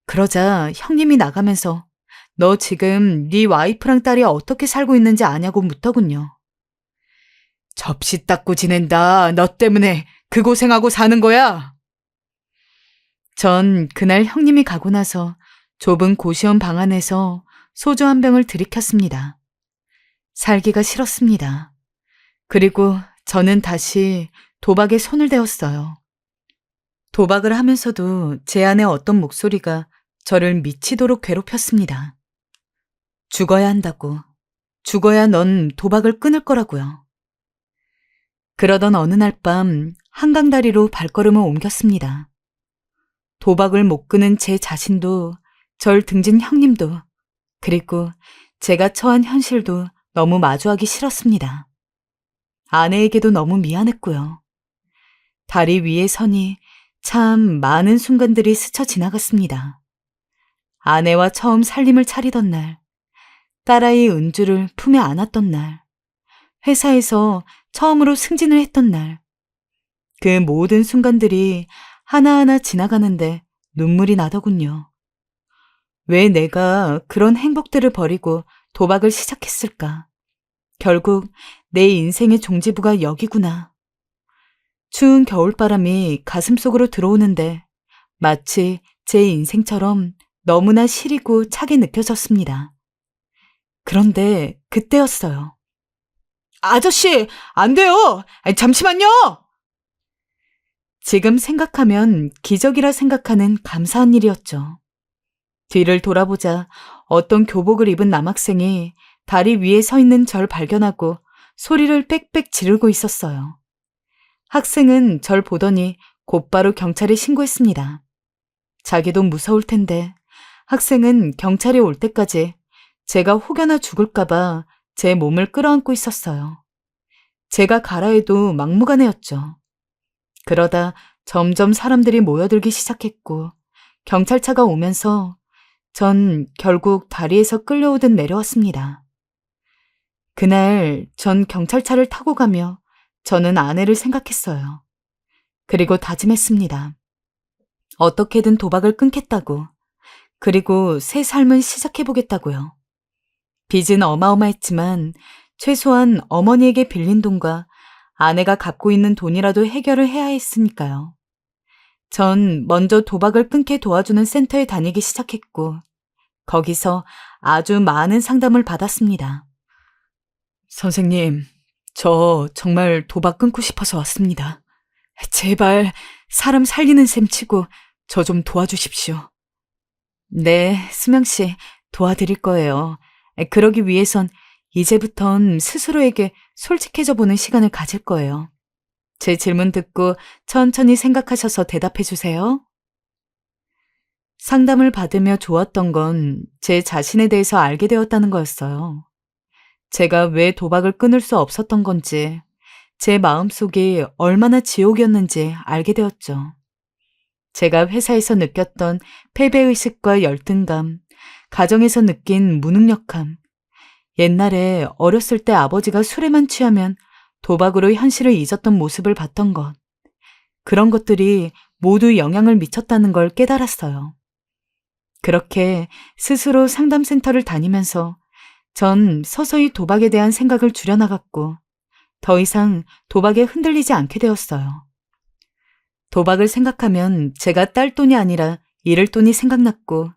Speaker 2: 그러자 형님이 나가면서 너 지금 네 와이프랑 딸이 어떻게 살고 있는지 아냐고 묻더군요. 접시 닦고 지낸다. 너 때문에 그 고생하고 사는 거야. 전 그날 형님이 가고 나서 좁은 고시원 방 안에서 소주 한 병을 들이켰습니다. 살기가 싫었습니다. 그리고 저는 다시 도박에 손을 대었어요. 도박을 하면서도 제 안의 어떤 목소리가 저를 미치도록 괴롭혔습니다. 죽어야 한다고. 죽어야 넌 도박을 끊을 거라고요. 그러던 어느 날 밤 한강다리로 발걸음을 옮겼습니다. 도박을 못 끊은 제 자신도 절 등진 형님도 그리고 제가 처한 현실도 너무 마주하기 싫었습니다. 아내에게도 너무 미안했고요. 다리 위에 서니 참 많은 순간들이 스쳐 지나갔습니다. 아내와 처음 살림을 차리던 날, 딸아이 은주를 품에 안았던 날, 회사에서 처음으로 승진을 했던 날, 그 모든 순간들이 하나하나 지나가는데 눈물이 나더군요. 왜 내가 그런 행복들을 버리고 도박을 시작했을까? 결국 내 인생의 종지부가 여기구나. 추운 겨울바람이 가슴속으로 들어오는데 마치 제 인생처럼 너무나 시리고 차게 느껴졌습니다. 그런데 그때였어요. 아저씨, 안 돼요! 잠시만요! 지금 생각하면 기적이라 생각하는 감사한 일이었죠. 뒤를 돌아보자 어떤 교복을 입은 남학생이 다리 위에 서 있는 절 발견하고 소리를 빽빽 지르고 있었어요. 학생은 절 보더니 곧바로 경찰에 신고했습니다. 자기도 무서울 텐데 학생은 경찰이 올 때까지 제가 혹여나 죽을까봐 제 몸을 끌어안고 있었어요. 제가 가라 해도 막무가내였죠. 그러다 점점 사람들이 모여들기 시작했고 경찰차가 오면서 전 결국 다리에서 끌려오듯 내려왔습니다. 그날 전 경찰차를 타고 가며 저는 아내를 생각했어요. 그리고 다짐했습니다. 어떻게든 도박을 끊겠다고, 그리고 새 삶을 시작해보겠다고요. 빚은 어마어마했지만 최소한 어머니에게 빌린 돈과 아내가 갖고 있는 돈이라도 해결을 해야 했으니까요. 전 먼저 도박을 끊게 도와주는 센터에 다니기 시작했고 거기서 아주 많은 상담을 받았습니다. 선생님, 저 정말 도박 끊고 싶어서 왔습니다. 제발 사람 살리는 셈 치고 저 좀 도와주십시오. 네, 수명 씨, 도와드릴 거예요. 그러기 위해선 이제부턴 스스로에게 솔직해져 보는 시간을 가질 거예요. 제 질문 듣고 천천히 생각하셔서 대답해 주세요. 상담을 받으며 좋았던 건 제 자신에 대해서 알게 되었다는 거였어요. 제가 왜 도박을 끊을 수 없었던 건지, 제 마음속이 얼마나 지옥이었는지 알게 되었죠. 제가 회사에서 느꼈던 패배의식과 열등감, 가정에서 느낀 무능력함, 옛날에 어렸을 때 아버지가 술에만 취하면 도박으로 현실을 잊었던 모습을 봤던 것, 그런 것들이 모두 영향을 미쳤다는 걸 깨달았어요. 그렇게 스스로 상담센터를 다니면서 전 서서히 도박에 대한 생각을 줄여나갔고 더 이상 도박에 흔들리지 않게 되었어요. 도박을 생각하면 제가 딸 돈이 아니라 잃을 돈이 생각났고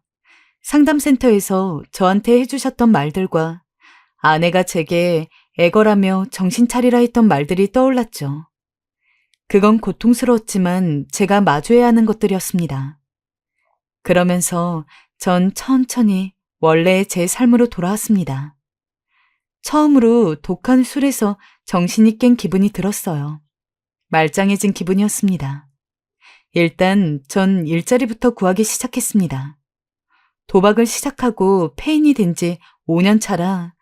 Speaker 2: 상담센터에서 저한테 해주셨던 말들과 아내가 제게 애걸하며 정신 차리라 했던 말들이 떠올랐죠. 그건 고통스러웠지만 제가 마주해야 하는 것들이었습니다. 그러면서 전 천천히 원래의 제 삶으로 돌아왔습니다. 처음으로 독한 술에서 정신이 깬 기분이 들었어요. 말짱해진 기분이었습니다. 일단 전 일자리부터 구하기 시작했습니다. 도박을 시작하고 폐인이 된 지 5년 차라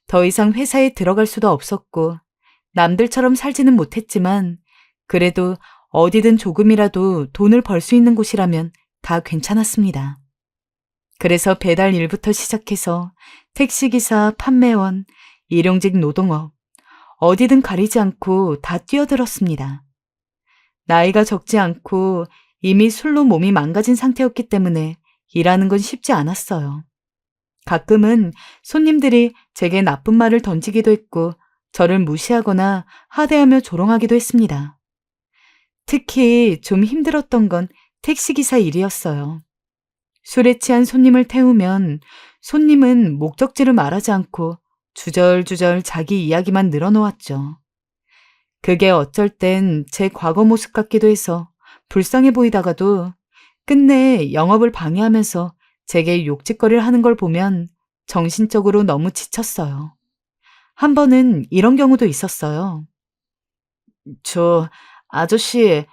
Speaker 2: 더 이상 회사에 들어갈 수도 없었고 남들처럼 살지는 못했지만 그래도 어디든 조금이라도 돈을 벌 수 있는 곳이라면 다 괜찮았습니다. 그래서 배달 일부터 시작해서 택시기사, 판매원, 일용직 노동업, 어디든 가리지 않고 다 뛰어들었습니다. 나이가 적지 않고 이미 술로 몸이 망가진 상태였기 때문에 일하는 건 쉽지 않았어요. 가끔은 손님들이 제게 나쁜 말을 던지기도 했고 저를 무시하거나 하대하며 조롱하기도 했습니다. 특히 좀 힘들었던 건 택시기사 일이었어요. 술에 취한 손님을 태우면 손님은 목적지를 말하지 않고 주절주절 자기 이야기만 늘어놓았죠. 그게 어쩔 땐 제 과거 모습 같기도 해서 불쌍해 보이다가도 끝내 영업을 방해하면서 제게 욕짓거리를 하는 걸 보면 정신적으로 너무 지쳤어요. 한 번은 이런 경우도 있었어요. 아저씨,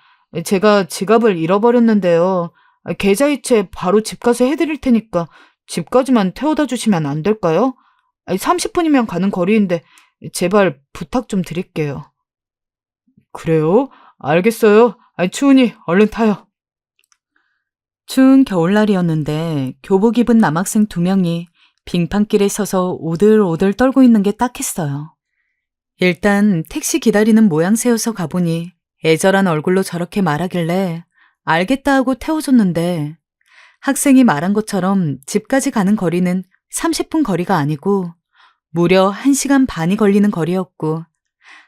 Speaker 2: 제가 지갑을 잃어버렸는데요. 계좌이체 바로 집 가서 해드릴 테니까 집까지만 태워다 주시면 안 될까요? 30분이면 가는 거리인데 제발 부탁 좀 드릴게요. 그래요? 알겠어요. 추우니 얼른 타요. 추운 겨울날이었는데 교복 입은 남학생 2명이 빙판길에 서서 오들오들 떨고 있는 게 딱했어요. 일단 택시 기다리는 모양새여서 가보니 애절한 얼굴로 저렇게 말하길래 알겠다 하고 태워줬는데 학생이 말한 것처럼 집까지 가는 거리는 30분 거리가 아니고 무려 1시간 반이 걸리는 거리였고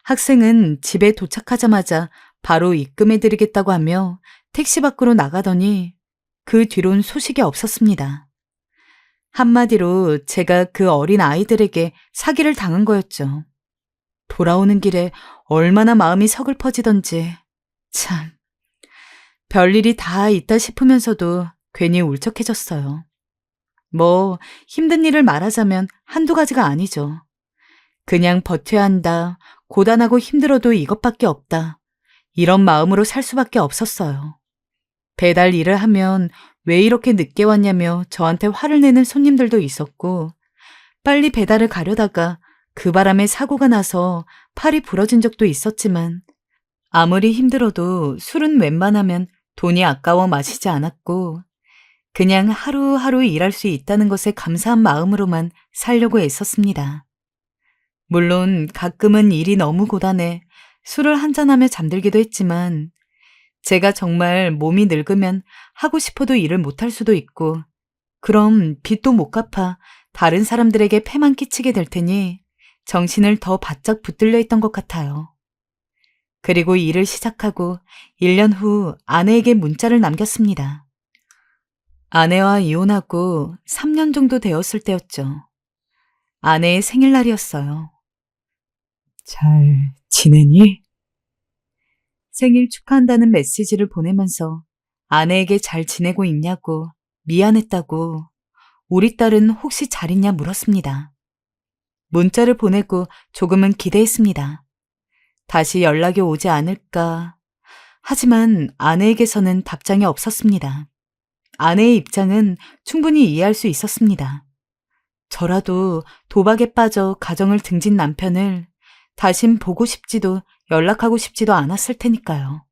Speaker 2: 학생은 집에 도착하자마자 바로 입금해드리겠다고 하며 택시 밖으로 나가더니 그 뒤론 소식이 없었습니다. 한마디로 제가 그 어린 아이들에게 사기를 당한 거였죠. 돌아오는 길에 얼마나 마음이 서글퍼지던지. 참, 별일이 다 있다 싶으면서도 괜히 울적해졌어요. 뭐 힘든 일을 말하자면 한두 가지가 아니죠. 그냥 버텨야 한다, 고단하고 힘들어도 이것밖에 없다, 이런 마음으로 살 수밖에 없었어요. 배달 일을 하면 왜 이렇게 늦게 왔냐며 저한테 화를 내는 손님들도 있었고, 빨리 배달을 가려다가 그 바람에 사고가 나서 팔이 부러진 적도 있었지만, 아무리 힘들어도 술은 웬만하면 돈이 아까워 마시지 않았고, 그냥 하루하루 일할 수 있다는 것에 감사한 마음으로만 살려고 애썼습니다. 물론 가끔은 일이 너무 고단해 술을 한잔하며 잠들기도 했지만, 제가 정말 몸이 늙으면 하고 싶어도 일을 못할 수도 있고, 그럼 빚도 못 갚아 다른 사람들에게 폐만 끼치게 될 테니 정신을 더 바짝 붙들려 있던 것 같아요. 그리고 일을 시작하고 1년 후 아내에게 문자를 남겼습니다. 아내와 이혼하고 3년 정도 되었을 때였죠. 아내의 생일날이었어요. 잘 지내니? 생일 축하한다는 메시지를 보내면서 아내에게 잘 지내고 있냐고, 미안했다고, 우리 딸은 혹시 잘 있냐 물었습니다. 문자를 보내고 조금은 기대했습니다. 다시 연락이 오지 않을까. 하지만 아내에게서는 답장이 없었습니다. 아내의 입장은 충분히 이해할 수 있었습니다. 저라도 도박에 빠져 가정을 등진 남편을 다신 보고 싶지도 연락하고 싶지도 않았을 테니까요.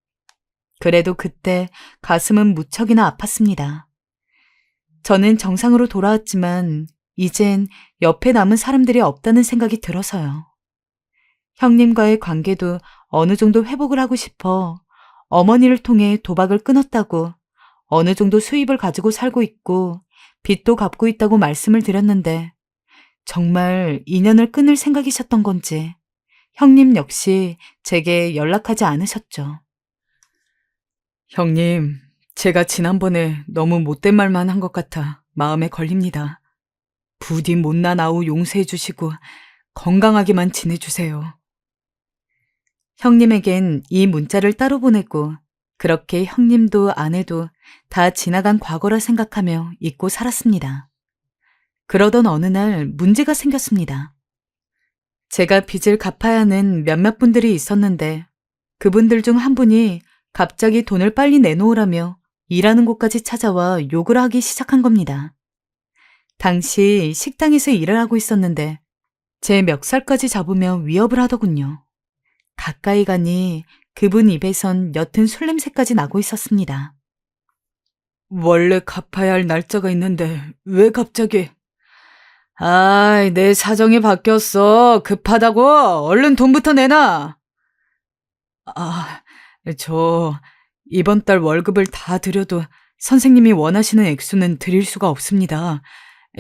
Speaker 2: 그래도 그때 가슴은 무척이나 아팠습니다. 저는 정상으로 돌아왔지만 이젠 옆에 남은 사람들이 없다는 생각이 들어서요. 형님과의 관계도 어느 정도 회복을 하고 싶어 어머니를 통해 도박을 끊었다고, 어느 정도 수입을 가지고 살고 있고 빚도 갚고 있다고 말씀을 드렸는데, 정말 인연을 끊을 생각이셨던 건지 형님 역시 제게 연락하지 않으셨죠. 형님, 제가 지난번에 너무 못된 말만 한 것 같아 마음에 걸립니다. 부디 못난 아우 용서해 주시고 건강하게만 지내주세요. 형님에겐 이 문자를 따로 보내고, 그렇게 형님도 아내도 다 지나간 과거라 생각하며 잊고 살았습니다. 그러던 어느 날 문제가 생겼습니다. 제가 빚을 갚아야 하는 몇몇 분들이 있었는데, 그분들 중 한 분이 갑자기 돈을 빨리 내놓으라며 일하는 곳까지 찾아와 욕을 하기 시작한 겁니다. 당시 식당에서 일을 하고 있었는데 제 멱살까지 잡으며 위협을 하더군요. 가까이 가니 그분 입에선 옅은 술 냄새까지 나고 있었습니다. 원래 갚아야 할 날짜가 있는데 왜 갑자기? 아이, 내 사정이 바뀌었어. 급하다고. 얼른 돈부터 내놔. 아, 저 이번 달 월급을 다 드려도 선생님이 원하시는 액수는 드릴 수가 없습니다.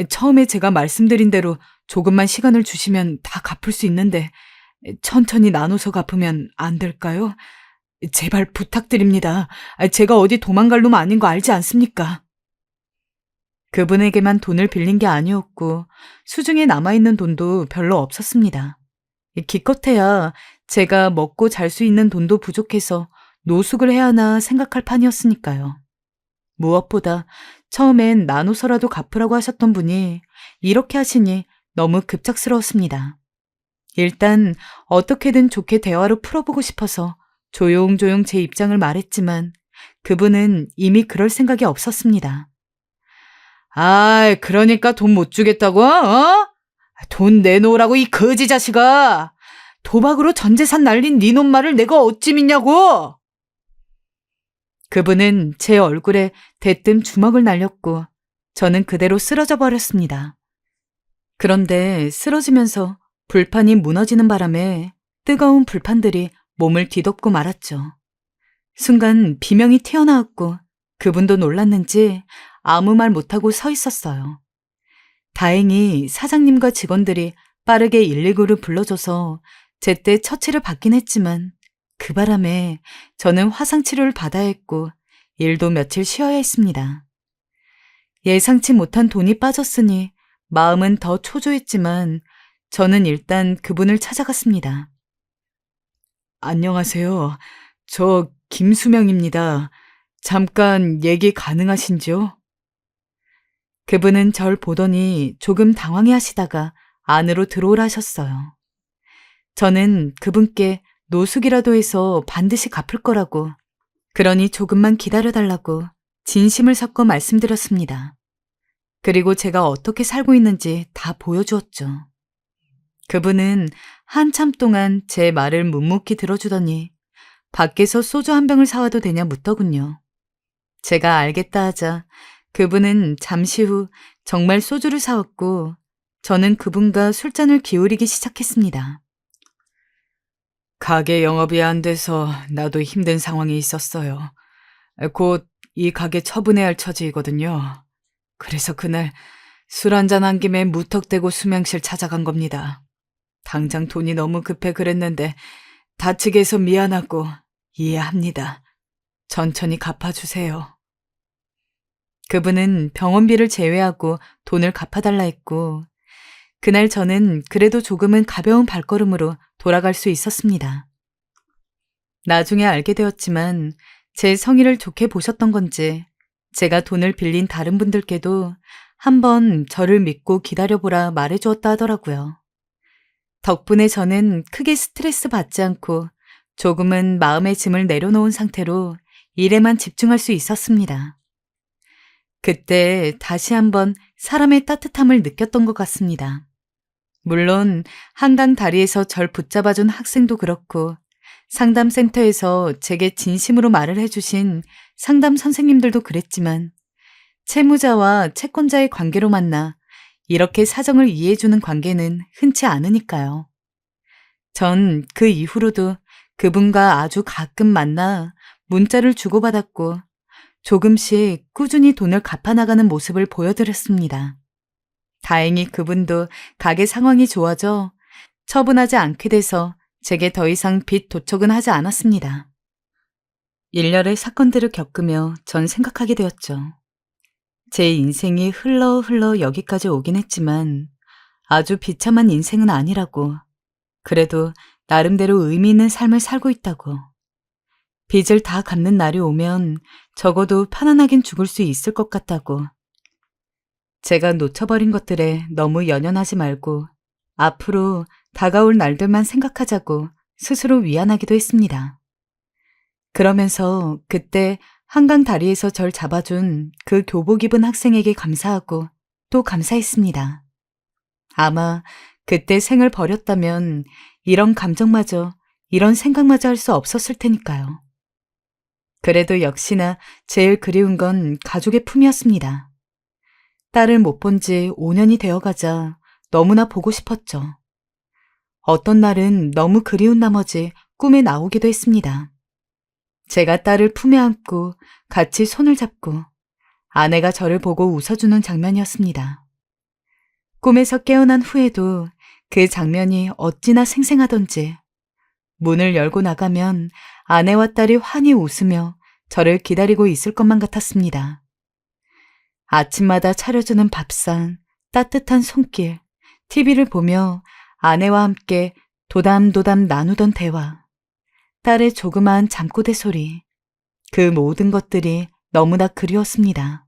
Speaker 2: 처음에 제가 말씀드린 대로 조금만 시간을 주시면 다 갚을 수 있는데 천천히 나눠서 갚으면 안 될까요? 제발 부탁드립니다. 제가 어디 도망갈 놈 아닌 거 알지 않습니까? 그분에게만 돈을 빌린 게 아니었고 수중에 남아있는 돈도 별로 없었습니다. 기껏해야 제가 먹고 잘 수 있는 돈도 부족해서 노숙을 해야 하나 생각할 판이었으니까요. 무엇보다 처음엔 나눠서라도 갚으라고 하셨던 분이 이렇게 하시니 너무 급작스러웠습니다. 일단 어떻게든 좋게 대화로 풀어보고 싶어서 조용조용 제 입장을 말했지만 그분은 이미 그럴 생각이 없었습니다. 아이, 그러니까 돈 못 주겠다고? 어? 돈 내놓으라고, 이 거지 자식아! 도박으로 전 재산 날린 네 놈 말을 내가 어찌 믿냐고! 그분은 제 얼굴에 대뜸 주먹을 날렸고 저는 그대로 쓰러져 버렸습니다. 그런데 쓰러지면서 불판이 무너지는 바람에 뜨거운 불판들이 몸을 뒤덮고 말았죠. 순간 비명이 튀어나왔고 그분도 놀랐는지 아무 말 못하고 서 있었어요. 다행히 사장님과 직원들이 빠르게 119를 불러줘서 제때 처치를 받긴 했지만 그 바람에 저는 화상 치료를 받아야 했고 일도 며칠 쉬어야 했습니다. 예상치 못한 돈이 빠졌으니 마음은 더 초조했지만 저는 일단 그분을 찾아갔습니다. 안녕하세요. 저 김수명입니다. 잠깐 얘기 가능하신지요? 그분은 절 보더니 조금 당황해 하시다가 안으로 들어오라 하셨어요. 저는 그분께 노숙이라도 해서 반드시 갚을 거라고, 그러니 조금만 기다려달라고 진심을 섞어 말씀드렸습니다. 그리고 제가 어떻게 살고 있는지 다 보여주었죠. 그분은 한참 동안 제 말을 묵묵히 들어주더니 밖에서 소주 한 병을 사와도 되냐 묻더군요. 제가 알겠다 하자 그분은 잠시 후 정말 소주를 사왔고 저는 그분과 술잔을 기울이기 시작했습니다. 가게 영업이 안 돼서 나도 힘든 상황이 있었어요. 곧 이 가게 처분해야 할 처지이거든요. 그래서 그날 술 한잔 한 김에 무턱대고 수명실 찾아간 겁니다. 당장 돈이 너무 급해 그랬는데 다치게 해서 미안하고 이해합니다. 천천히 갚아주세요. 그분은 병원비를 제외하고 돈을 갚아달라 했고 그날 저는 그래도 조금은 가벼운 발걸음으로 돌아갈 수 있었습니다. 나중에 알게 되었지만 제 성의를 좋게 보셨던 건지 제가 돈을 빌린 다른 분들께도 한번 저를 믿고 기다려보라 말해주었다 하더라고요. 덕분에 저는 크게 스트레스 받지 않고 조금은 마음의 짐을 내려놓은 상태로 일에만 집중할 수 있었습니다. 그때 다시 한번 사람의 따뜻함을 느꼈던 것 같습니다. 물론 한강 다리에서 절 붙잡아준 학생도 그렇고 상담센터에서 제게 진심으로 말을 해주신 상담 선생님들도 그랬지만 채무자와 채권자의 관계로 만나 이렇게 사정을 이해해주는 관계는 흔치 않으니까요. 전 그 이후로도 그분과 아주 가끔 만나 문자를 주고받았고 조금씩 꾸준히 돈을 갚아나가는 모습을 보여드렸습니다. 다행히 그분도 가게 상황이 좋아져 처분하지 않게 돼서 제게 더 이상 빚 도척은 하지 않았습니다. 일련의 사건들을 겪으며 전 생각하게 되었죠. 제 인생이 흘러 여기까지 오긴 했지만 아주 비참한 인생은 아니라고, 그래도 나름대로 의미 있는 삶을 살고 있다고. 빚을 다 갚는 날이 오면 적어도 편안하긴 죽을 수 있을 것 같다고. 제가 놓쳐버린 것들에 너무 연연하지 말고 앞으로 다가올 날들만 생각하자고 스스로 위안하기도 했습니다. 그러면서 그때 한강 다리에서 절 잡아준 그 교복 입은 학생에게 감사하고 또 감사했습니다. 아마 그때 생을 버렸다면 이런 감정마저, 이런 생각마저 할 수 없었을 테니까요. 그래도 역시나 제일 그리운 건 가족의 품이었습니다. 딸을 못 본 지 5년이 되어가자 너무나 보고 싶었죠. 어떤 날은 너무 그리운 나머지 꿈에 나오기도 했습니다. 제가 딸을 품에 안고 같이 손을 잡고 아내가 저를 보고 웃어주는 장면이었습니다. 꿈에서 깨어난 후에도 그 장면이 어찌나 생생하던지 문을 열고 나가면 아내와 딸이 환히 웃으며 저를 기다리고 있을 것만 같았습니다. 아침마다 차려주는 밥상, 따뜻한 손길, TV를 보며 아내와 함께 도담도담 나누던 대화, 딸의 조그마한 잠꼬대 소리, 그 모든 것들이 너무나 그리웠습니다.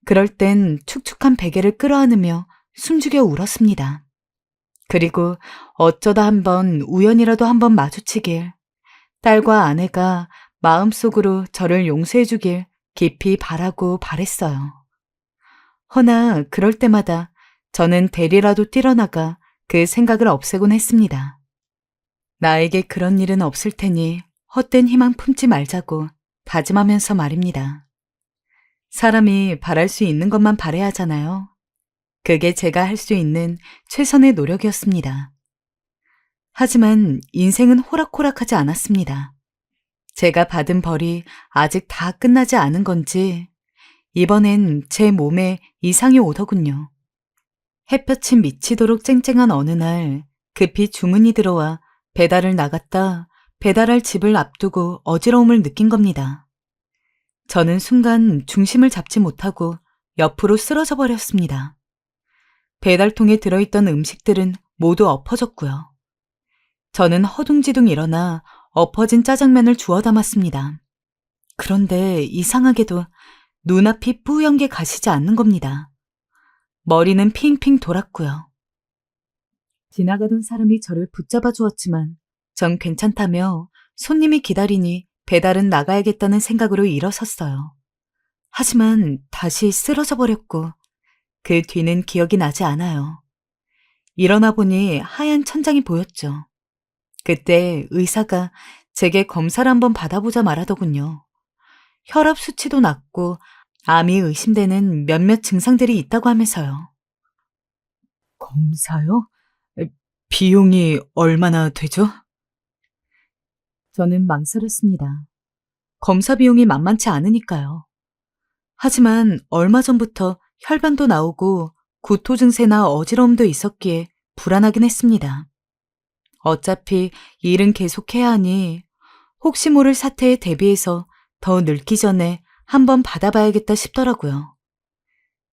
Speaker 2: 그럴 땐 축축한 베개를 끌어안으며 숨죽여 울었습니다. 그리고 어쩌다 한번 우연이라도 한번 마주치길, 딸과 아내가 마음속으로 저를 용서해주길 깊이 바라고 바랬어요. 허나 그럴 때마다 저는 대리라도 뛰어나가 그 생각을 없애곤 했습니다. 나에게 그런 일은 없을 테니 헛된 희망 품지 말자고 다짐하면서 말입니다. 사람이 바랄 수 있는 것만 바라야 하잖아요. 그게 제가 할 수 있는 최선의 노력이었습니다. 하지만 인생은 호락호락하지 않았습니다. 제가 받은 벌이 아직 다 끝나지 않은 건지 이번엔 제 몸에 이상이 오더군요. 햇볕이 미치도록 쨍쨍한 어느 날 급히 주문이 들어와 배달을 나갔다 배달할 집을 앞두고 어지러움을 느낀 겁니다. 저는 순간 중심을 잡지 못하고 옆으로 쓰러져 버렸습니다. 배달통에 들어있던 음식들은 모두 엎어졌고요. 저는 허둥지둥 일어나 엎어진 짜장면을 주워 담았습니다. 그런데 이상하게도 눈앞이 뿌연 게 가시지 않는 겁니다. 머리는 핑핑 돌았고요. 지나가던 사람이 저를 붙잡아 주었지만 전 괜찮다며 손님이 기다리니 배달은 나가야겠다는 생각으로 일어섰어요. 하지만 다시 쓰러져 버렸고 그 뒤는 기억이 나지 않아요. 일어나 보니 하얀 천장이 보였죠. 그때 의사가 제게 검사를 한번 받아보자 말하더군요. 혈압 수치도 낮고 암이 의심되는 몇몇 증상들이 있다고 하면서요. 검사요? 비용이 얼마나 되죠? 저는 망설였습니다. 검사 비용이 만만치 않으니까요. 하지만 얼마 전부터 혈변도 나오고 구토 증세나 어지러움도 있었기에 불안하긴 했습니다. 어차피 일은 계속해야 하니 혹시 모를 사태에 대비해서 더 늙기 전에 한번 받아봐야겠다 싶더라고요.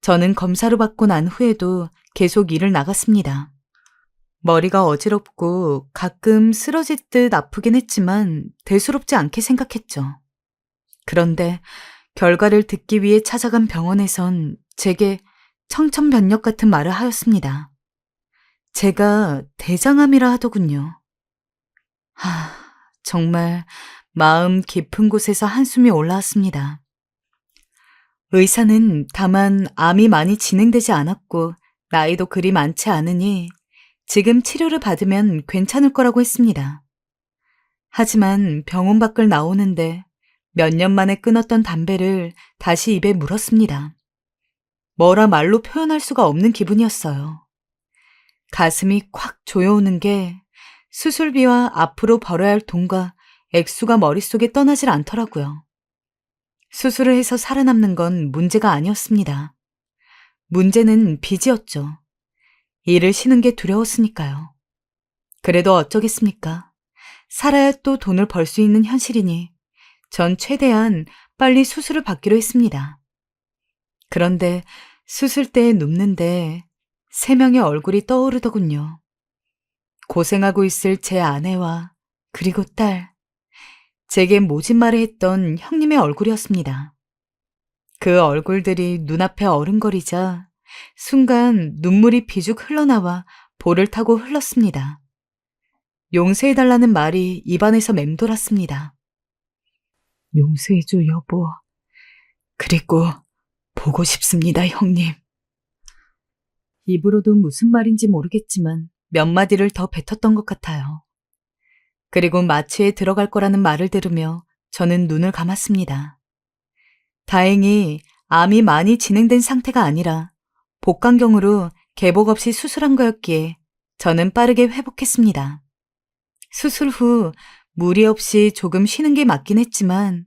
Speaker 2: 저는 검사를 받고 난 후에도 계속 일을 나갔습니다. 머리가 어지럽고 가끔 쓰러질 듯 아프긴 했지만 대수롭지 않게 생각했죠. 그런데 결과를 듣기 위해 찾아간 병원에선 제게 청천벽력 같은 말을 하였습니다. 제가 대장암이라 하더군요. 정말 마음 깊은 곳에서 한숨이 올라왔습니다. 의사는 다만 암이 많이 진행되지 않았고 나이도 그리 많지 않으니 지금 치료를 받으면 괜찮을 거라고 했습니다. 하지만 병원 밖을 나오는데 몇 년 만에 끊었던 담배를 다시 입에 물었습니다. 뭐라 말로 표현할 수가 없는 기분이었어요. 가슴이 콱 조여오는 게 수술비와 앞으로 벌어야 할 돈과 액수가 머릿속에 떠나질 않더라고요. 수술을 해서 살아남는 건 문제가 아니었습니다. 문제는 빚이었죠. 일을 쉬는 게 두려웠으니까요. 그래도 어쩌겠습니까? 살아야 또 돈을 벌 수 있는 현실이니 전 최대한 빨리 수술을 받기로 했습니다. 그런데 수술대에 눕는데 3명의 얼굴이 떠오르더군요. 고생하고 있을 제 아내와 그리고 딸, 제게 모진 말을 했던 형님의 얼굴이었습니다. 그 얼굴들이 눈앞에 어른거리자 순간 눈물이 비죽 흘러나와 볼을 타고 흘렀습니다. 용서해달라는 말이 입안에서 맴돌았습니다. 용서해줘, 여보. 그리고 보고 싶습니다, 형님. 입으로도 무슨 말인지 모르겠지만 몇 마디를 더 뱉었던 것 같아요. 그리고 마취에 들어갈 거라는 말을 들으며 저는 눈을 감았습니다. 다행히 암이 많이 진행된 상태가 아니라 복강경으로 개복 없이 수술한 거였기에 저는 빠르게 회복했습니다. 수술 후 무리 없이 조금 쉬는 게 맞긴 했지만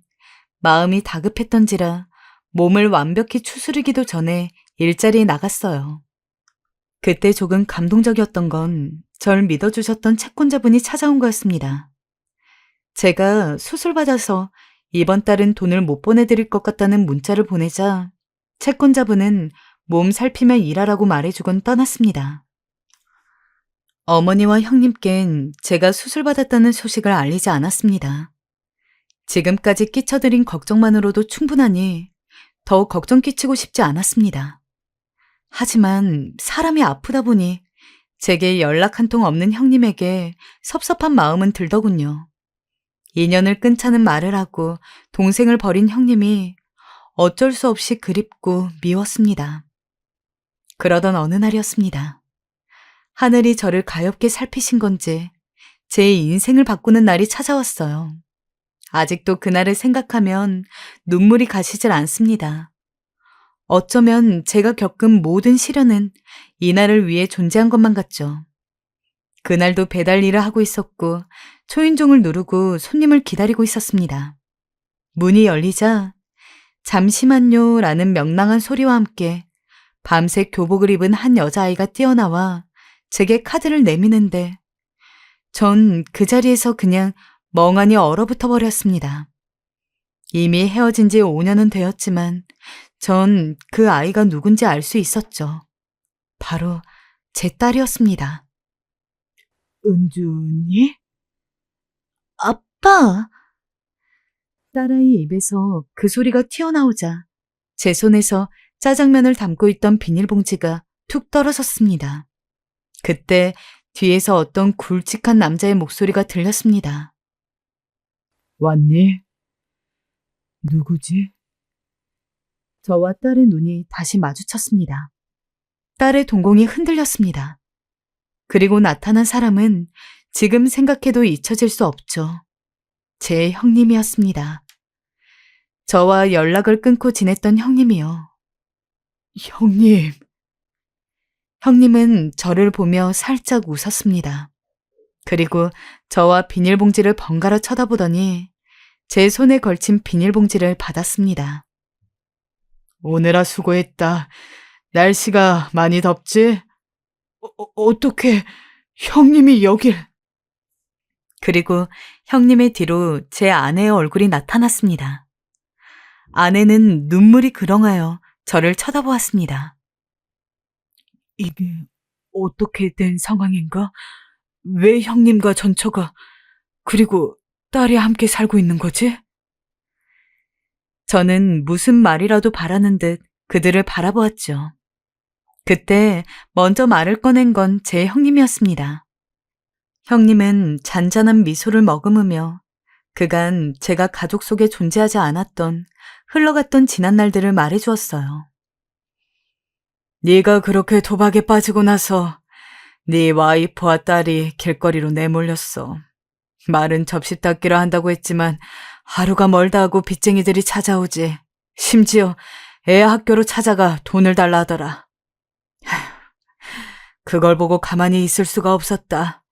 Speaker 2: 마음이 다급했던지라 몸을 완벽히 추스르기도 전에 일자리에 나갔어요. 그때 조금 감동적이었던 건 절 믿어주셨던 채권자분이 찾아온 거였습니다. 제가 수술받아서 이번 달은 돈을 못 보내드릴 것 같다는 문자를 보내자 채권자분은 몸 살피며 일하라고 말해주곤 떠났습니다. 어머니와 형님께는 제가 수술받았다는 소식을 알리지 않았습니다. 지금까지 끼쳐드린 걱정만으로도 충분하니 더욱 걱정 끼치고 싶지 않았습니다. 하지만 사람이 아프다 보니 제게 연락 한 통 없는 형님에게 섭섭한 마음은 들더군요. 인연을 끊자는 말을 하고 동생을 버린 형님이 어쩔 수 없이 그립고 미웠습니다. 그러던 어느 날이었습니다. 하늘이 저를 가엾게 살피신 건지 제 인생을 바꾸는 날이 찾아왔어요. 아직도 그날을 생각하면 눈물이 가시질 않습니다. 어쩌면 제가 겪은 모든 시련은 이날을 위해 존재한 것만 같죠. 그날도 배달 일을 하고 있었고 초인종을 누르고 손님을 기다리고 있었습니다. 문이 열리자 잠시만요 라는 명랑한 소리와 함께 밤새 교복을 입은 한 여자아이가 뛰어나와 제게 카드를 내미는데 전 그 자리에서 그냥 멍하니 얼어붙어 버렸습니다. 이미 헤어진 지 5년은 되었지만 전 그 아이가 누군지 알 수 있었죠. 바로 제 딸이었습니다. 은준이? 아빠! 딸아이 입에서 그 소리가 튀어나오자 제 손에서 짜장면을 담고 있던 비닐봉지가 툭 떨어졌습니다. 그때 뒤에서 어떤 굵직한 남자의 목소리가 들렸습니다. 왔니? 누구지? 저와 딸의 눈이 다시 마주쳤습니다. 딸의 동공이 흔들렸습니다. 그리고 나타난 사람은 지금 생각해도 잊혀질 수 없죠. 제 형님이었습니다. 저와 연락을 끊고 지냈던 형님이요. 형님. 형님은 저를 보며 살짝 웃었습니다. 그리고 저와 비닐봉지를 번갈아 쳐다보더니 제 손에 걸친 비닐봉지를 받았습니다. 오느라 수고했다. 날씨가 많이 덥지? 어떻게 형님이 여길... 그리고 형님의 뒤로 제 아내의 얼굴이 나타났습니다. 아내는 눈물이 그렁하여 저를 쳐다보았습니다. 이게 어떻게 된 상황인가? 왜 형님과 전처가 그리고 딸이 함께 살고 있는 거지? 저는 무슨 말이라도 바라는 듯 그들을 바라보았죠. 그때 먼저 말을 꺼낸 건 제 형님이었습니다. 형님은 잔잔한 미소를 머금으며 그간 제가 가족 속에 존재하지 않았던 흘러갔던 지난 날들을 말해주었어요. 네가 그렇게 도박에 빠지고 나서 네 와이프와 딸이 길거리로 내몰렸어. 말은 접시 닦기로 한다고 했지만 하루가 멀다 하고 빚쟁이들이 찾아오지. 심지어 애 학교로 찾아가 돈을 달라 하더라. 그걸 보고 가만히 있을 수가 없었다.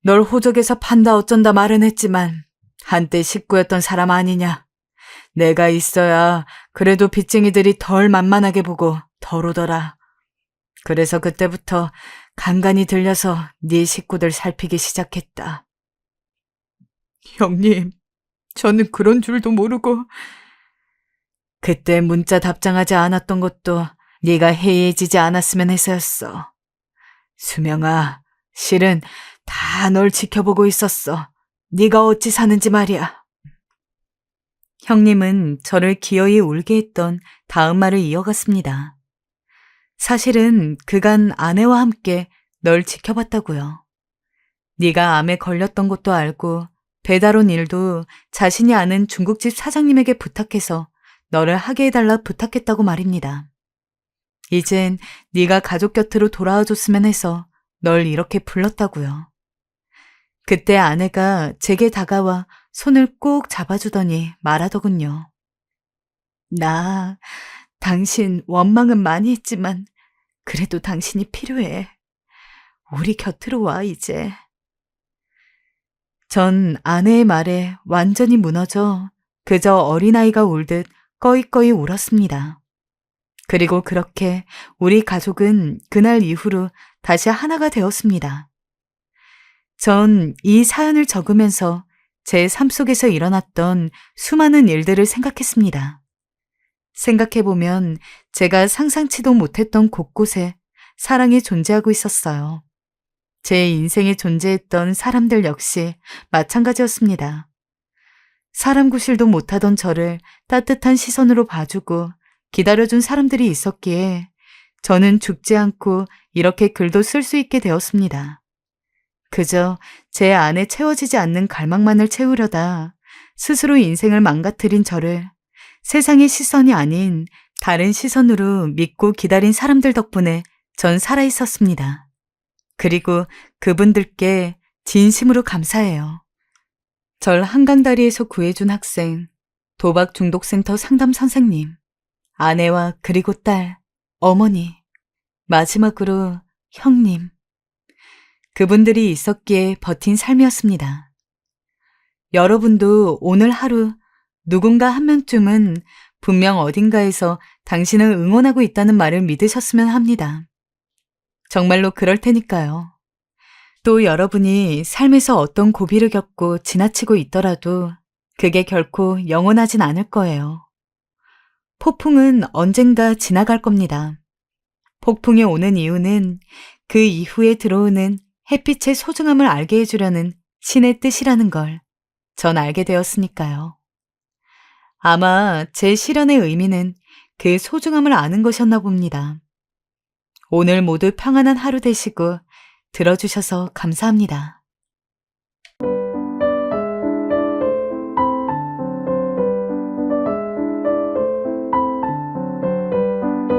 Speaker 2: 널 호적에서 판다 어쩐다 말은 했지만 한때 식구였던 사람 아니냐. 내가 있어야 그래도 빚쟁이들이 덜 만만하게 보고 덜 오더라. 그래서 그때부터 간간히 들려서 네 식구들 살피기 시작했다. 형님, 저는 그런 줄도 모르고... 그때 문자 답장하지 않았던 것도 네가 해이해지지 않았으면 해서였어. 수명아, 실은 다 널 지켜보고 있었어. 네가 어찌 사는지 말이야. 형님은 저를 기어이 울게 했던 다음 말을 이어갔습니다. 사실은 그간 아내와 함께 널 지켜봤다고요. 네가 암에 걸렸던 것도 알고 배달 온 일도 자신이 아는 중국집 사장님에게 부탁해서 너를 하게 해달라 부탁했다고 말입니다. 이젠 네가 가족 곁으로 돌아와줬으면 해서 널 이렇게 불렀다고요. 그때 아내가 제게 다가와 손을 꼭 잡아주더니 말하더군요. 나 당신 원망은 많이 했지만 그래도 당신이 필요해. 우리 곁으로 와 이제. 전 아내의 말에 완전히 무너져 그저 어린아이가 울듯 꺼이꺼이 울었습니다. 그리고 그렇게 우리 가족은 그날 이후로 다시 하나가 되었습니다. 전 이 사연을 적으면서 제 삶 속에서 일어났던 수많은 일들을 생각했습니다. 생각해보면 제가 상상치도 못했던 곳곳에 사랑이 존재하고 있었어요. 제 인생에 존재했던 사람들 역시 마찬가지였습니다. 사람 구실도 못하던 저를 따뜻한 시선으로 봐주고 기다려준 사람들이 있었기에 저는 죽지 않고 이렇게 글도 쓸 수 있게 되었습니다. 그저 제 안에 채워지지 않는 갈망만을 채우려다 스스로 인생을 망가뜨린 저를 세상의 시선이 아닌 다른 시선으로 믿고 기다린 사람들 덕분에 전 살아있었습니다. 그리고 그분들께 진심으로 감사해요. 절 한강다리에서 구해준 학생, 도박 중독센터 상담 선생님, 아내와 그리고 딸, 어머니, 마지막으로 형님. 그분들이 있었기에 버틴 삶이었습니다. 여러분도 오늘 하루 누군가 한 명쯤은 분명 어딘가에서 당신을 응원하고 있다는 말을 믿으셨으면 합니다. 정말로 그럴 테니까요. 또 여러분이 삶에서 어떤 고비를 겪고 지나치고 있더라도 그게 결코 영원하진 않을 거예요. 폭풍은 언젠가 지나갈 겁니다. 폭풍이 오는 이유는 그 이후에 들어오는 햇빛의 소중함을 알게 해주려는 신의 뜻이라는 걸 전 알게 되었으니까요. 아마 제 실현의 의미는 그 소중함을 아는 것이었나 봅니다. 오늘 모두 평안한 하루 되시고 들어주셔서 감사합니다.